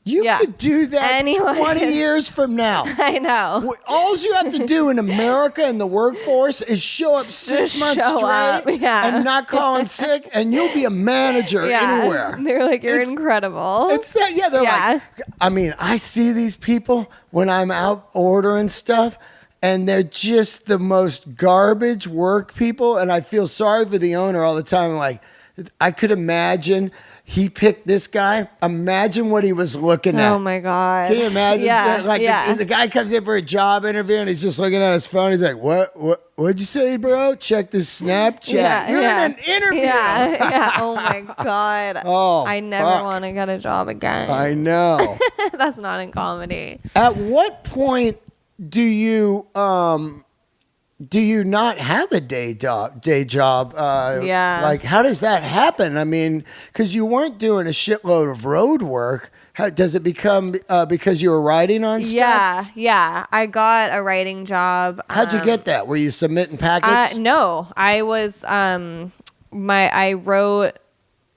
S1: You could do that 20 years from now.
S2: I know.
S1: All you have to do in America in the workforce is show up 6 months straight and not call in sick, and you'll be a manager anywhere.
S2: They're like, you're incredible.
S1: It's that, they're like, I mean, I see these people when I'm out ordering stuff, and they're just the most garbage work people, and I feel sorry for the owner all the time. Like, I could imagine he picked this guy. Imagine what he was looking at.
S2: Oh my God.
S1: Can you imagine? The guy comes in for a job interview and he's just looking at his phone. He's like, what'd you say, bro? Check this Snapchat. You're in an interview.
S2: Oh my God. I never want to get a job again.
S1: I know.
S2: That's not in comedy.
S1: At what point do you not have a day job? Like, how does that happen? I mean, because you weren't doing a shitload of road work. How, does it become because you were writing on stuff?
S2: Yeah. I got a writing job.
S1: How'd you get that? Were you submitting packets?
S2: No, I was. I wrote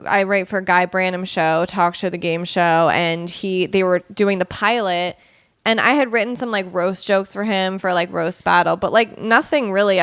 S2: I write for Guy Branum show, talk show, the game show, and they were doing the pilot, and I had written some like roast jokes for him for like roast battle, but like nothing really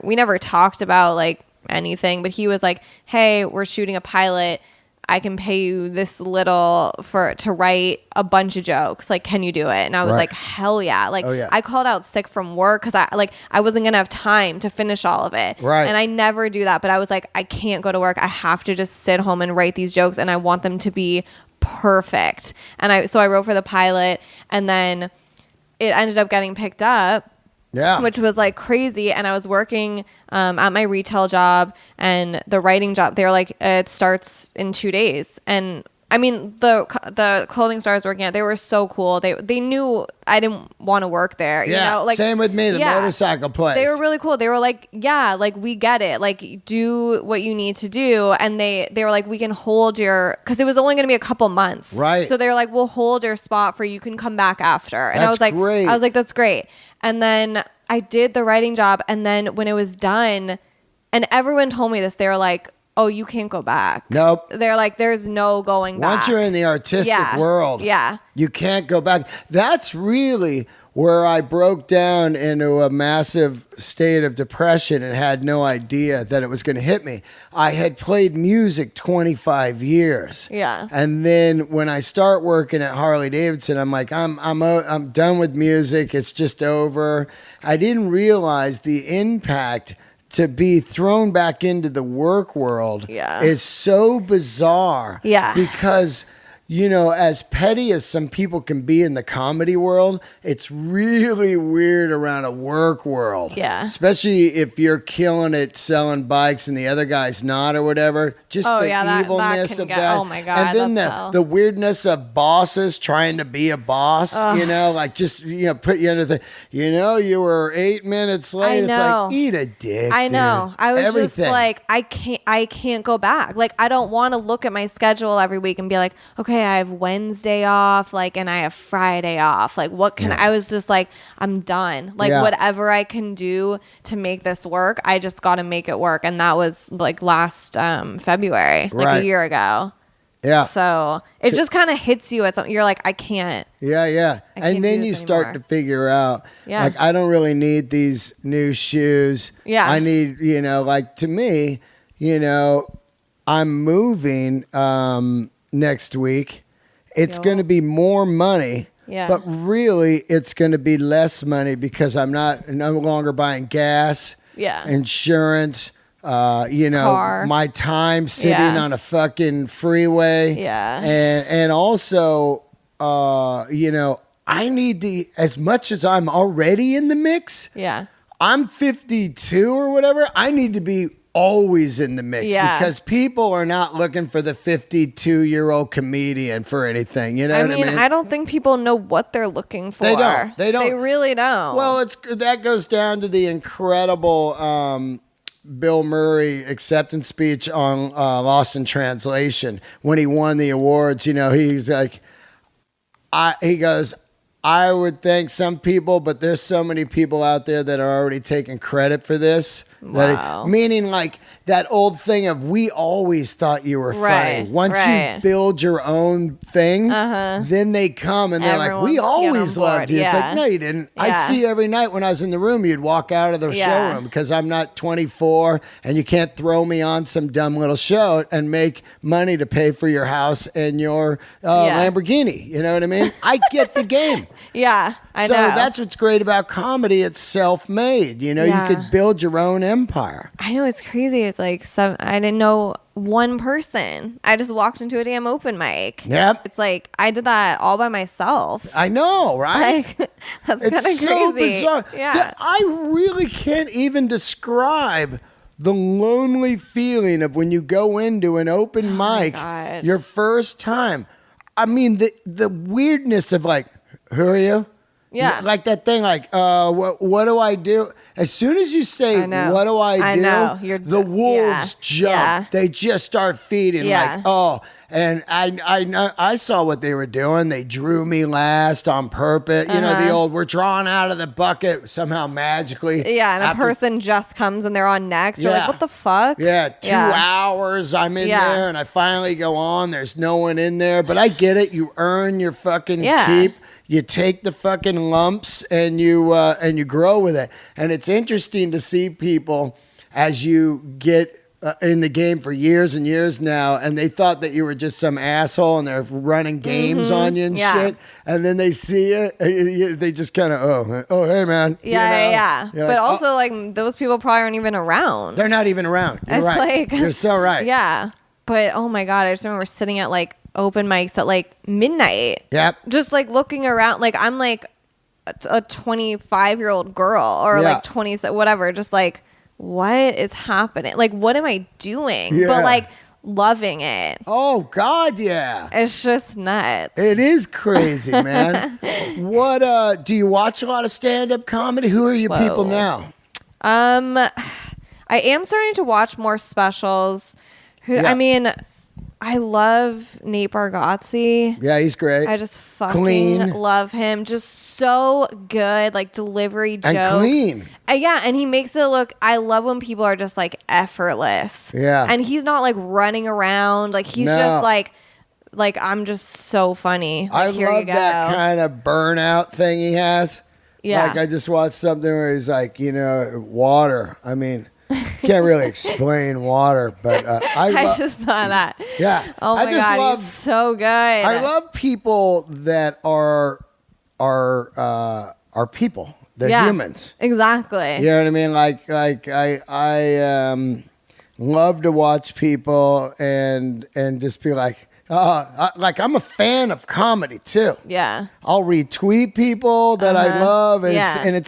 S2: we never talked about like anything, but he was like, hey, we're shooting a pilot. I can pay you this little to write a bunch of jokes. Like, can you do it? And I was like, hell yeah. Like, I called out sick from work because I wasn't going to have time to finish all of it.
S1: Right.
S2: And I never do that. But I was like, I can't go to work. I have to just sit home and write these jokes. And I want them to be perfect. And so I wrote for the pilot. And then it ended up getting picked up.
S1: Yeah.
S2: Which was like crazy. And I was working at my retail job and the writing job. They were like, it starts in 2 days. And I mean, the clothing store I was working at, they were so cool. They knew I didn't want to work there.
S1: Yeah,
S2: you know? Like,
S1: same with me, the motorcycle place.
S2: They were really cool. They were like, yeah, like, we get it. Like, do what you need to do. And they were like, we can hold because it was only going to be a couple months.
S1: Right.
S2: So they were like, we'll hold your spot for you can come back after. And
S1: That's great.
S2: I was like, that's great. And then I did the writing job. And then when it was done, and everyone told me this, they were like, oh, you can't go back.
S1: Nope.
S2: They're like, there's no going back.
S1: Once you're in the artistic world, you can't go back. That's really where I broke down into a massive state of depression and had no idea that it was going to hit me. I had played music 25 years.
S2: Yeah.
S1: And then when I start working at Harley Davidson, I'm like, I'm done with music. It's just over. I didn't realize the impact to be thrown back into the work world is so bizarre.
S2: Yeah.
S1: Because, you know, as petty as some people can be in the comedy world, it's really weird around a work world.
S2: Yeah.
S1: Especially if you're killing it selling bikes and the other guy's not or whatever. Just the evilness of that.
S2: Oh my God.
S1: And then the weirdness of bosses trying to be a boss, you know, like just, you know, put you under you were 8 minutes late. It's like, eat a dick.
S2: I know.
S1: Dude.
S2: I was
S1: Everything.
S2: just like, I can't go back. Like, I don't want to look at my schedule every week and be like, okay, I have Wednesday off, like, and I have Friday off. Like, what can I was just like, I'm done. Like, whatever I can do to make this work, I just got to make it work. And that was like last February, like a year ago.
S1: Yeah.
S2: So it just kind of hits you at something. You're like, I can't.
S1: Yeah. And then you start to figure out, like, I don't really need these new shoes.
S2: Yeah.
S1: I need, you know, like, to me, you know, I'm moving next week. It's going to be more money, but really it's going to be less money because I'm no longer buying gas, insurance, you know,
S2: car.
S1: My time sitting on a fucking freeway.
S2: Yeah.
S1: And also, you know, I need to, as much as I'm already in the mix.
S2: Yeah.
S1: I'm 52 or whatever. I need to be always in the mix because people are not looking for the 52-year-old comedian for anything. You know what I mean?
S2: I don't think people know what they're looking for.
S1: They don't.
S2: They really don't.
S1: Well, that goes down to the incredible Bill Murray acceptance speech on Lost in Translation when he won the awards. You know, he's like, he goes, I would thank some people, but there's so many people out there that are already taking credit for this.
S2: Wow.
S1: Meaning like that old thing of we always thought you were funny. Once you build your own thing, then they come and they're like, we always loved you. It's like, no, you didn't. I see you every night when I was in the room, you'd walk out of the showroom because I'm not 24 and you can't throw me on some dumb little show and make money to pay for your house and your Lamborghini. You know what I mean? I get the game.
S2: I know.
S1: So that's what's great about comedy. It's self-made. You know, you could build your own empire.
S2: I know, it's crazy. It's like I didn't know one person. I just walked into a damn open mic.
S1: Yep.
S2: It's like I did that all by myself.
S1: I know, right?
S2: Like, that's kind of crazy.
S1: It's so bizarre.
S2: Yeah.
S1: I really can't even describe the lonely feeling of when you go into an open mic your first time. I mean, the weirdness of like, who are you?
S2: Yeah.
S1: Like that thing, like, what do I do? As soon as you say, what do I do? The wolves jump.
S2: Yeah.
S1: They just start feeding.
S2: Yeah.
S1: Like, oh, and I saw what they were doing. They drew me last on purpose. You know, the old, we're drawn out of the bucket somehow magically.
S2: Yeah, and a person just comes and they're on next. You're like, what the fuck?
S1: Yeah, 2 hours I'm in there and I finally go on. There's no one in there. But I get it. You earn your fucking keep. You take the fucking lumps and you grow with it. And it's interesting to see people as you get in the game for years and years now, and they thought that you were just some asshole and they're running games on you and shit. And then they see it, they just kind of, oh, hey, man.
S2: Yeah.
S1: You're
S2: but
S1: like,
S2: also, like, those people probably aren't even around.
S1: They're not even around. You're right.
S2: Like,
S1: you're so right.
S2: Yeah. But, oh, my God, I just remember sitting at, like, open mics at, like, midnight.
S1: Yep.
S2: Just, like, looking around. Like, I'm, like, a 25-year-old girl or, like, 20, whatever. Just, like, what is happening? Like, what am I doing? But, like, loving it.
S1: Oh, God, yeah.
S2: It's just nuts.
S1: It is crazy, man. What, do you watch a lot of stand-up comedy? Who are your people now?
S2: I am starting to watch more specials. I mean, I love Nate Bargatze.
S1: Yeah, he's great.
S2: I just fucking love him. Just so good, like delivery jokes.
S1: And clean.
S2: Yeah, and he makes it look, I love when people are just like effortless.
S1: Yeah.
S2: And he's not like running around. Like he's just like I'm just so funny. Like,
S1: I love that kind of burnout thing he has.
S2: Yeah.
S1: Like I just watched something where he's like, water. I mean, can't really explain water, but
S2: I just saw that.
S1: Yeah.
S2: Oh my God, he's so good.
S1: I love people that are people. They're humans.
S2: Exactly.
S1: You know what I mean? Like I love to watch people and just be like, like I'm a fan of comedy too.
S2: Yeah.
S1: I'll retweet people that I love, and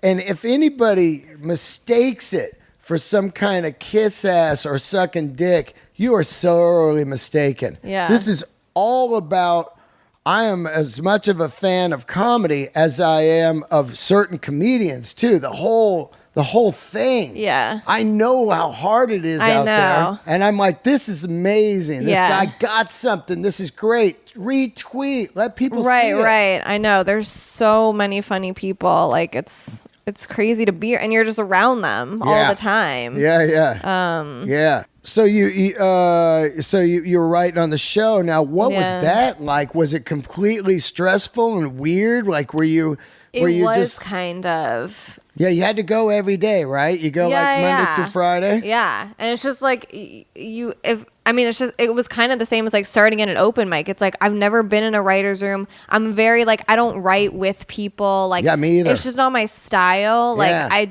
S1: if anybody mistakes it for some kind of kiss ass or sucking dick, you are sorely mistaken.
S2: Yeah.
S1: This is all about, I am as much of a fan of comedy as I am of certain comedians too. The whole thing.
S2: Yeah.
S1: I know how hard it is out there. And I'm like, this is amazing. This guy got something. This is great. Retweet. Let people see it.
S2: Right. I know. There's so many funny people. Like it's crazy to be, and you're just around them all the time.
S1: Yeah. So you were writing on the show. Now, what was that like? Was it completely stressful and weird? Like, were you just
S2: kind of.
S1: Yeah, you had to go every day, right? You go Monday through Friday.
S2: Yeah, and it's just like it was kind of the same as like starting in an open mic. It's like I've never been in a writer's room. I'm very like I don't write with people. Like
S1: me either.
S2: It's just not my style. Like I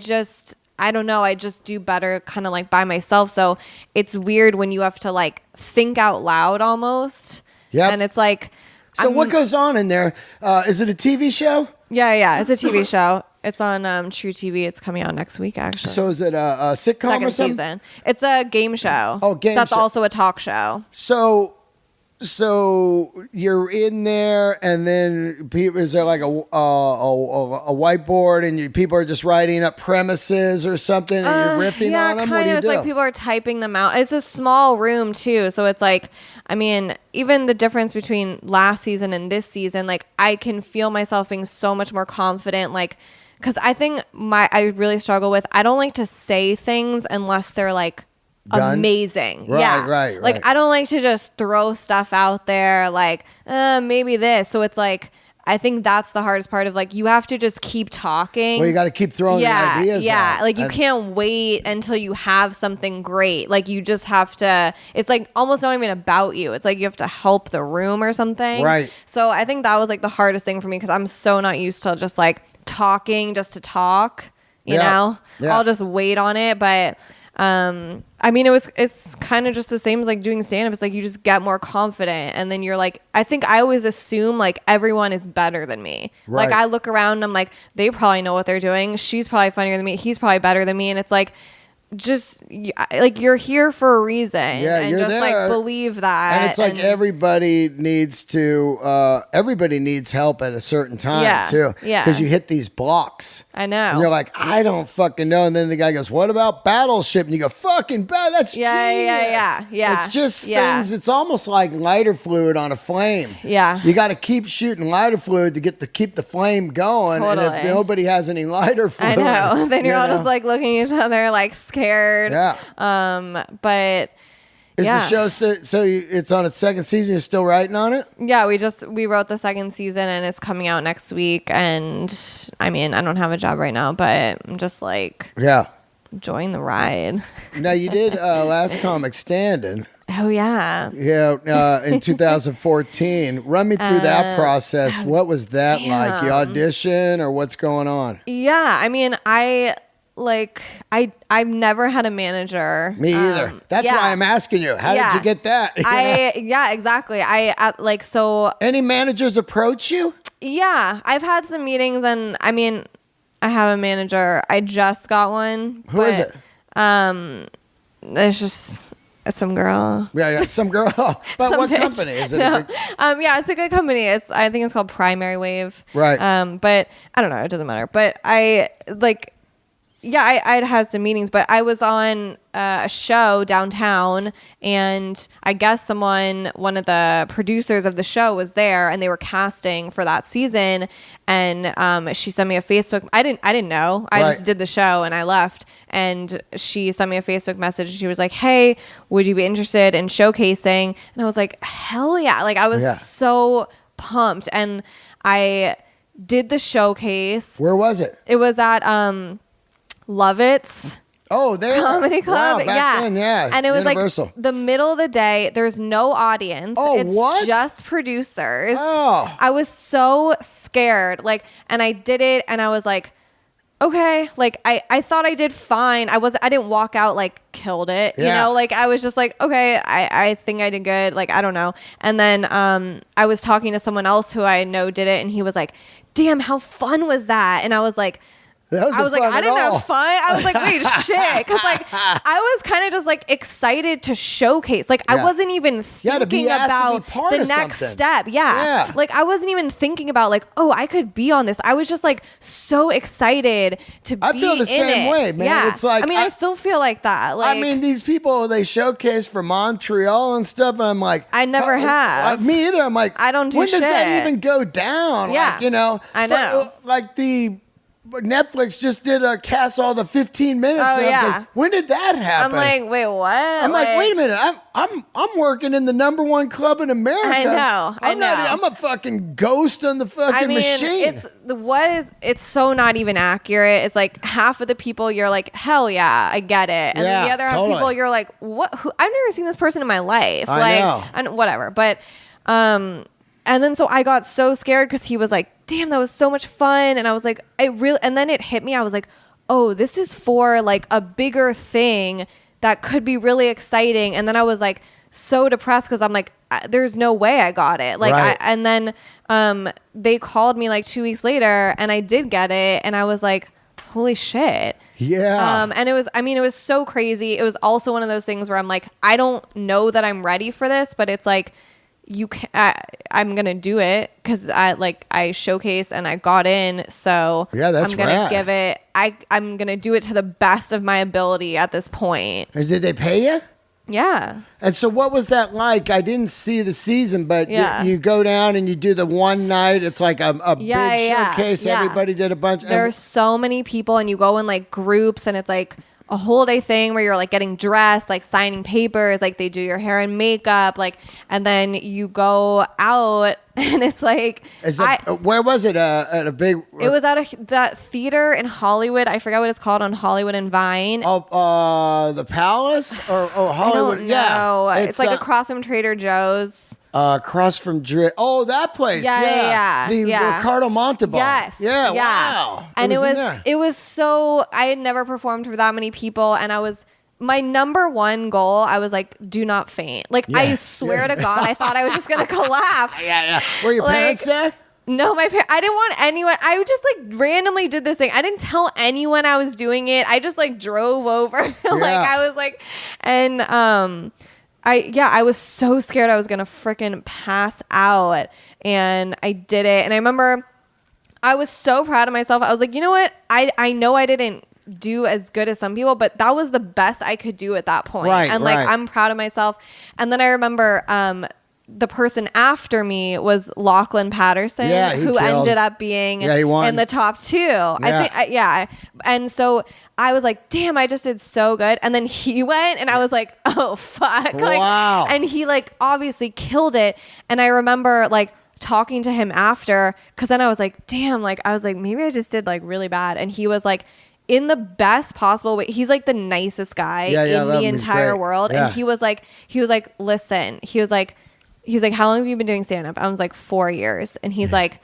S2: don't know. I just do better kind of like by myself. So it's weird when you have to like think out loud almost. Yeah, and it's like.
S1: So what goes on in there? Is it a TV show?
S2: Yeah. It's a TV show. It's on True TV. It's coming out next week, actually.
S1: So is it a sitcom or something?
S2: Season. It's a game show.
S1: Oh, game
S2: That's
S1: show.
S2: also a talk show.
S1: So you're in there, and then is there like a whiteboard, and people are just writing up premises or something, and you're riffing on them? What do you do?
S2: It's like people are typing them out. It's a small room too, so it's like, I mean, even the difference between last season and this season, like I can feel myself being so much more confident, like. Because I think I really struggle with, I don't like to say things unless they're like done? Amazing.
S1: Right.
S2: Like I don't like to just throw stuff out there like, maybe this. So it's like, I think that's the hardest part of like, you have to just keep talking.
S1: Well, you got to keep throwing the ideas out.
S2: Like you can't wait until you have something great. Like you just have to, it's like almost not even about you. It's like you have to help the room or something.
S1: Right.
S2: So I think that was like the hardest thing for me because I'm so not used to just like, talking just to talk, you know. I'll just wait on it, but I mean it's kind of just the same as like doing stand-up. It's like you just get more confident, and then you're like, I think I always assume like everyone is better than me. Like I look around and I'm like, they probably know what they're doing, she's probably funnier than me, he's probably better than me, and it's like just like you're here for a reason, and
S1: you're
S2: just
S1: there.
S2: like believe that.
S1: And it's like everybody needs help at a certain time too.
S2: Yeah.
S1: Because you hit these blocks.
S2: I know.
S1: And you're like, I don't fucking know. And then the guy goes, what about Battleship? And you go, fucking bad. That's genius.
S2: Yeah.
S1: It's just things. It's almost like lighter fluid on a flame.
S2: Yeah.
S1: You got to keep shooting lighter fluid to keep the flame going.
S2: Totally.
S1: And if nobody has any lighter fluid,
S2: I know. Then you're all just like looking at each other like scared.
S1: Yeah.
S2: But
S1: is the show so it's on its second season? You're still writing on it?
S2: Yeah, we wrote the second season and it's coming out next week. And I mean, I don't have a job right now, but I'm just like, enjoying the ride.
S1: Now you did Last Comic Standing.
S2: Oh yeah.
S1: Yeah, in 2014. Run me through that process. What was that like? The audition or what's going on?
S2: Yeah, I mean, I've never had a manager.
S1: Me either. That's why I'm asking you. How did you get that?
S2: Exactly.
S1: Any managers approach you?
S2: Yeah, I've had some meetings, and I mean, I have a manager. I just got one.
S1: Who is it?
S2: It's just some girl.
S1: Yeah, some girl. But what company is it?
S2: No. It's a good company. I think it's called Primary Wave.
S1: Right.
S2: But I don't know. It doesn't matter. But I'd had some meetings, but I was on a show downtown, and I guess one of the producers of the show was there, and they were casting for that season. And she sent me a Facebook. I didn't know. I just did the show and I left. And she sent me a Facebook message, and she was like, "Hey, would you be interested in showcasing?" And I was like, "Hell yeah!" Like I was so pumped, and I did the showcase.
S1: Where was it?
S2: It was at Lovett's Comedy Club.
S1: Wow, back then,
S2: and it was
S1: Universal.
S2: like the middle of the day. There's no audience. It's just producers.
S1: Oh.
S2: I was so scared. And I did it, and I was like, okay. I thought I did fine. I didn't walk out killed it. You know, I was just like, okay, I think I did good. I don't know. And then I was talking to someone else who I know did it, and he was like, damn, how fun was that? And I was like, I didn't have fun. I was like, wait, shit. Because I was kind of just excited to showcase. I wasn't even thinking about the next step. Yeah. I wasn't even thinking about oh, I could be on this. I was just so excited to be in it.
S1: I feel the same way, man.
S2: Yeah.
S1: It's like,
S2: I still feel like that.
S1: I mean, these people, they showcase for Montreal and stuff, and I'm like,
S2: I never have.
S1: Me either. I'm like,
S2: I don't do
S1: when
S2: shit.
S1: does that even go down?
S2: Yeah.
S1: I know. Netflix just did a cast all the 15 minutes.
S2: Oh,
S1: and I was like, when did that happen?
S2: I'm like, wait, what?
S1: I'm like, wait a minute. I'm working in the #1 club in America.
S2: I know.
S1: I'm a fucking ghost on the fucking machine.
S2: It's so not even accurate. It's like half of the people you're like, hell yeah, I get it. And then the other half of people you're like, what? I've never seen this person in my life.
S1: I know.
S2: And whatever. But and then so I got so scared because he was like, damn, that was so much fun. And I was like, and then it hit me. I was like, oh, this is for a bigger thing that could be really exciting. And then I was so depressed because I'm like, there's no way I got it. And then they called me 2 weeks later, and I did get it. And I was like, holy shit.
S1: Yeah.
S2: And it was so crazy. It was also one of those things where I'm like, I don't know that I'm ready for this, but it's like, I'm gonna do it because I showcase and I got in, so
S1: that's
S2: I'm gonna
S1: rad.
S2: give it. I'm gonna do it to the best of my ability at this point.
S1: And did they pay you?
S2: Yeah.
S1: And so what was that like? I didn't see the season, but you go down and you do the one night. It's like a big showcase.
S2: Yeah.
S1: Everybody did a bunch.
S2: There's so many people, and you go in groups, and it's a whole day thing where you're getting dressed, signing papers, they do your hair and makeup, and then you go out, and it's
S1: where was it? At a big.
S2: It was at that theater in Hollywood. I forget what it's called, on Hollywood and Vine.
S1: Oh, the Palace or Hollywood?
S2: I don't know. It's across from Trader Joe's.
S1: Across from that place.
S2: Yeah.
S1: The Ricardo Montalban.
S2: Yes.
S1: Yeah. Wow.
S2: And it was so, I had never performed for that many people, and my #1 goal, I was like, do not faint. I swear to God, I thought I was just gonna collapse.
S1: Yeah. Were your parents there?
S2: No, I didn't want anyone. I just like randomly did this thing. I didn't tell anyone I was doing it. I just like drove over. I was like, and I was so scared I was gonna freaking pass out, and I did it. And I remember I was so proud of myself. I was like, you know what? I know I didn't do as good as some people, but that was the best I could do at that point.
S1: Right,
S2: and like I'm proud of myself. And then I remember the person after me was Lachlan Patterson, who ended up being in the top 2. I think, and so I was like, damn, I just did so good. And then he went, and I was like, oh fuck,
S1: wow.
S2: And he like obviously killed it. And I remember like talking to him after, because then I was like, damn, like I was like, maybe I just did like really bad. And he was like, in the best possible way. He's like the nicest guy in the entire world. And he was like, listen, he was like, how long have you been doing stand-up? I was like, 4 years. And he's like,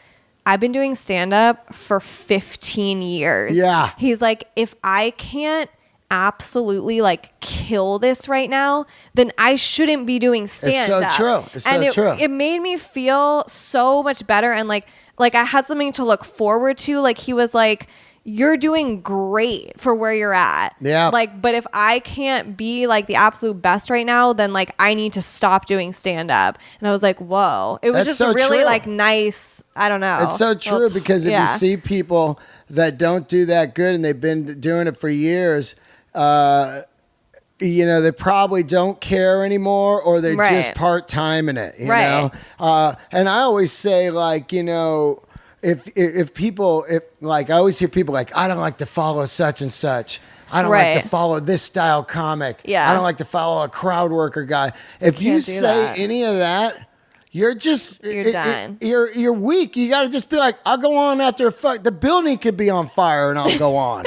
S2: I've been doing stand-up for 15 years.
S1: Yeah.
S2: He's like, if I can't absolutely like kill this right now, then I shouldn't be doing stand-up.
S1: It's so true. It's so true.
S2: It made me feel so much better. And like I had something to look forward to. Like he was like, you're doing great for where you're at.
S1: Yeah.
S2: Like, but if I can't be like the absolute best right now, then like I need to stop doing stand up. And I was like, whoa. It was
S1: That's
S2: just
S1: so
S2: a really
S1: true.
S2: like nice, I don't know.
S1: It's so true because if you see people that don't do that good and they've been doing it for years, you know, they probably don't care anymore, or they're just part-time in it, you know? And I always say, like, you know, if people, like, I always hear people like, I don't like to follow such and such. I don't like to follow this style comic. I don't like to follow a crowd worker guy. If you say any of that, you're just
S2: done.
S1: You're weak. You got to just be like, I'll go on after the building could be on fire and I'll go on.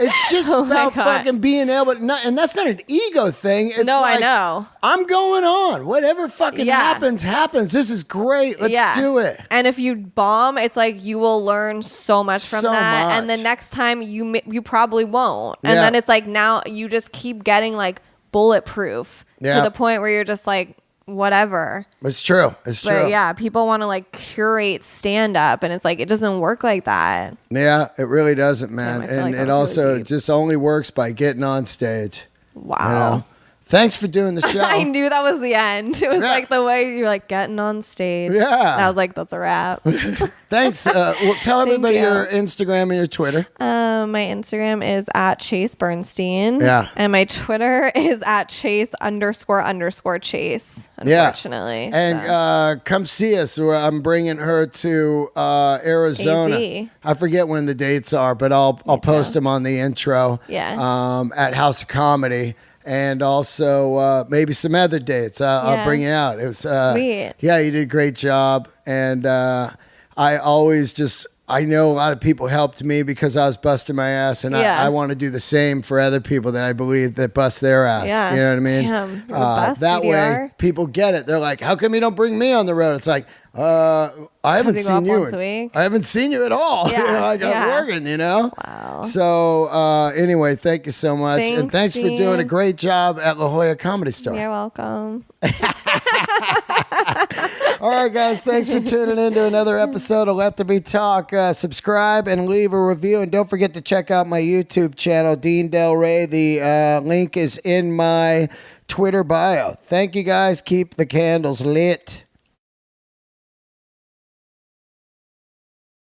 S1: It's just about fucking being able to and that's not an ego thing. It's
S2: I know.
S1: I'm going on. Whatever fucking happens. This is great. Let's do it.
S2: And if you bomb, it's like you will learn so much from that. And the next time you probably won't. And then it's like now you just keep getting like bulletproof to the point where you're just like, whatever.
S1: It's true.
S2: But yeah, people want to like curate stand up, and it's like it doesn't work like that.
S1: Yeah, it really doesn't, man. And it also really just only works by getting on stage.
S2: Wow.
S1: You know? Thanks for doing the show.
S2: I knew that was the end. It was like the way you're like getting on stage.
S1: Yeah.
S2: And I was like, that's a wrap.
S1: Thanks. Well, tell everybody your Instagram and your Twitter.
S2: My Instagram is at Chase Bernstein.
S1: Yeah.
S2: And my Twitter is at Chase _ Chase. Unfortunately.
S1: Yeah. And come see us. I'm bringing her to Arizona.
S2: AZ.
S1: I forget when the dates are, but I'll post them on the intro.
S2: Yeah.
S1: At House of Comedy. And also maybe some other dates. I'll bring you out. It was
S2: sweet.
S1: Yeah, you did a great job. And I always I know a lot of people helped me because I was busting my ass, and I want to do the same for other people that I believe that bust their ass.
S2: Yeah.
S1: You know what I mean?
S2: Damn, you're the best,
S1: that
S2: BDR.
S1: way, people get it. They're like, "How come you don't bring me on the road?" It's like, I haven't seen you.
S2: Once a week?
S1: I haven't seen you at all.
S2: Yeah.
S1: You know, I got working. You know.
S2: Wow.
S1: So anyway, thank you so much, and thanks for
S2: Dean.
S1: doing a great job at La Jolla Comedy Store.
S2: You're welcome.
S1: All right, guys. Thanks for tuning in to another episode of Let There Be Talk. Subscribe and leave a review. And don't forget to check out my YouTube channel, Dean Del Rey. The link is in my Twitter bio. Thank you, guys. Keep the candles lit.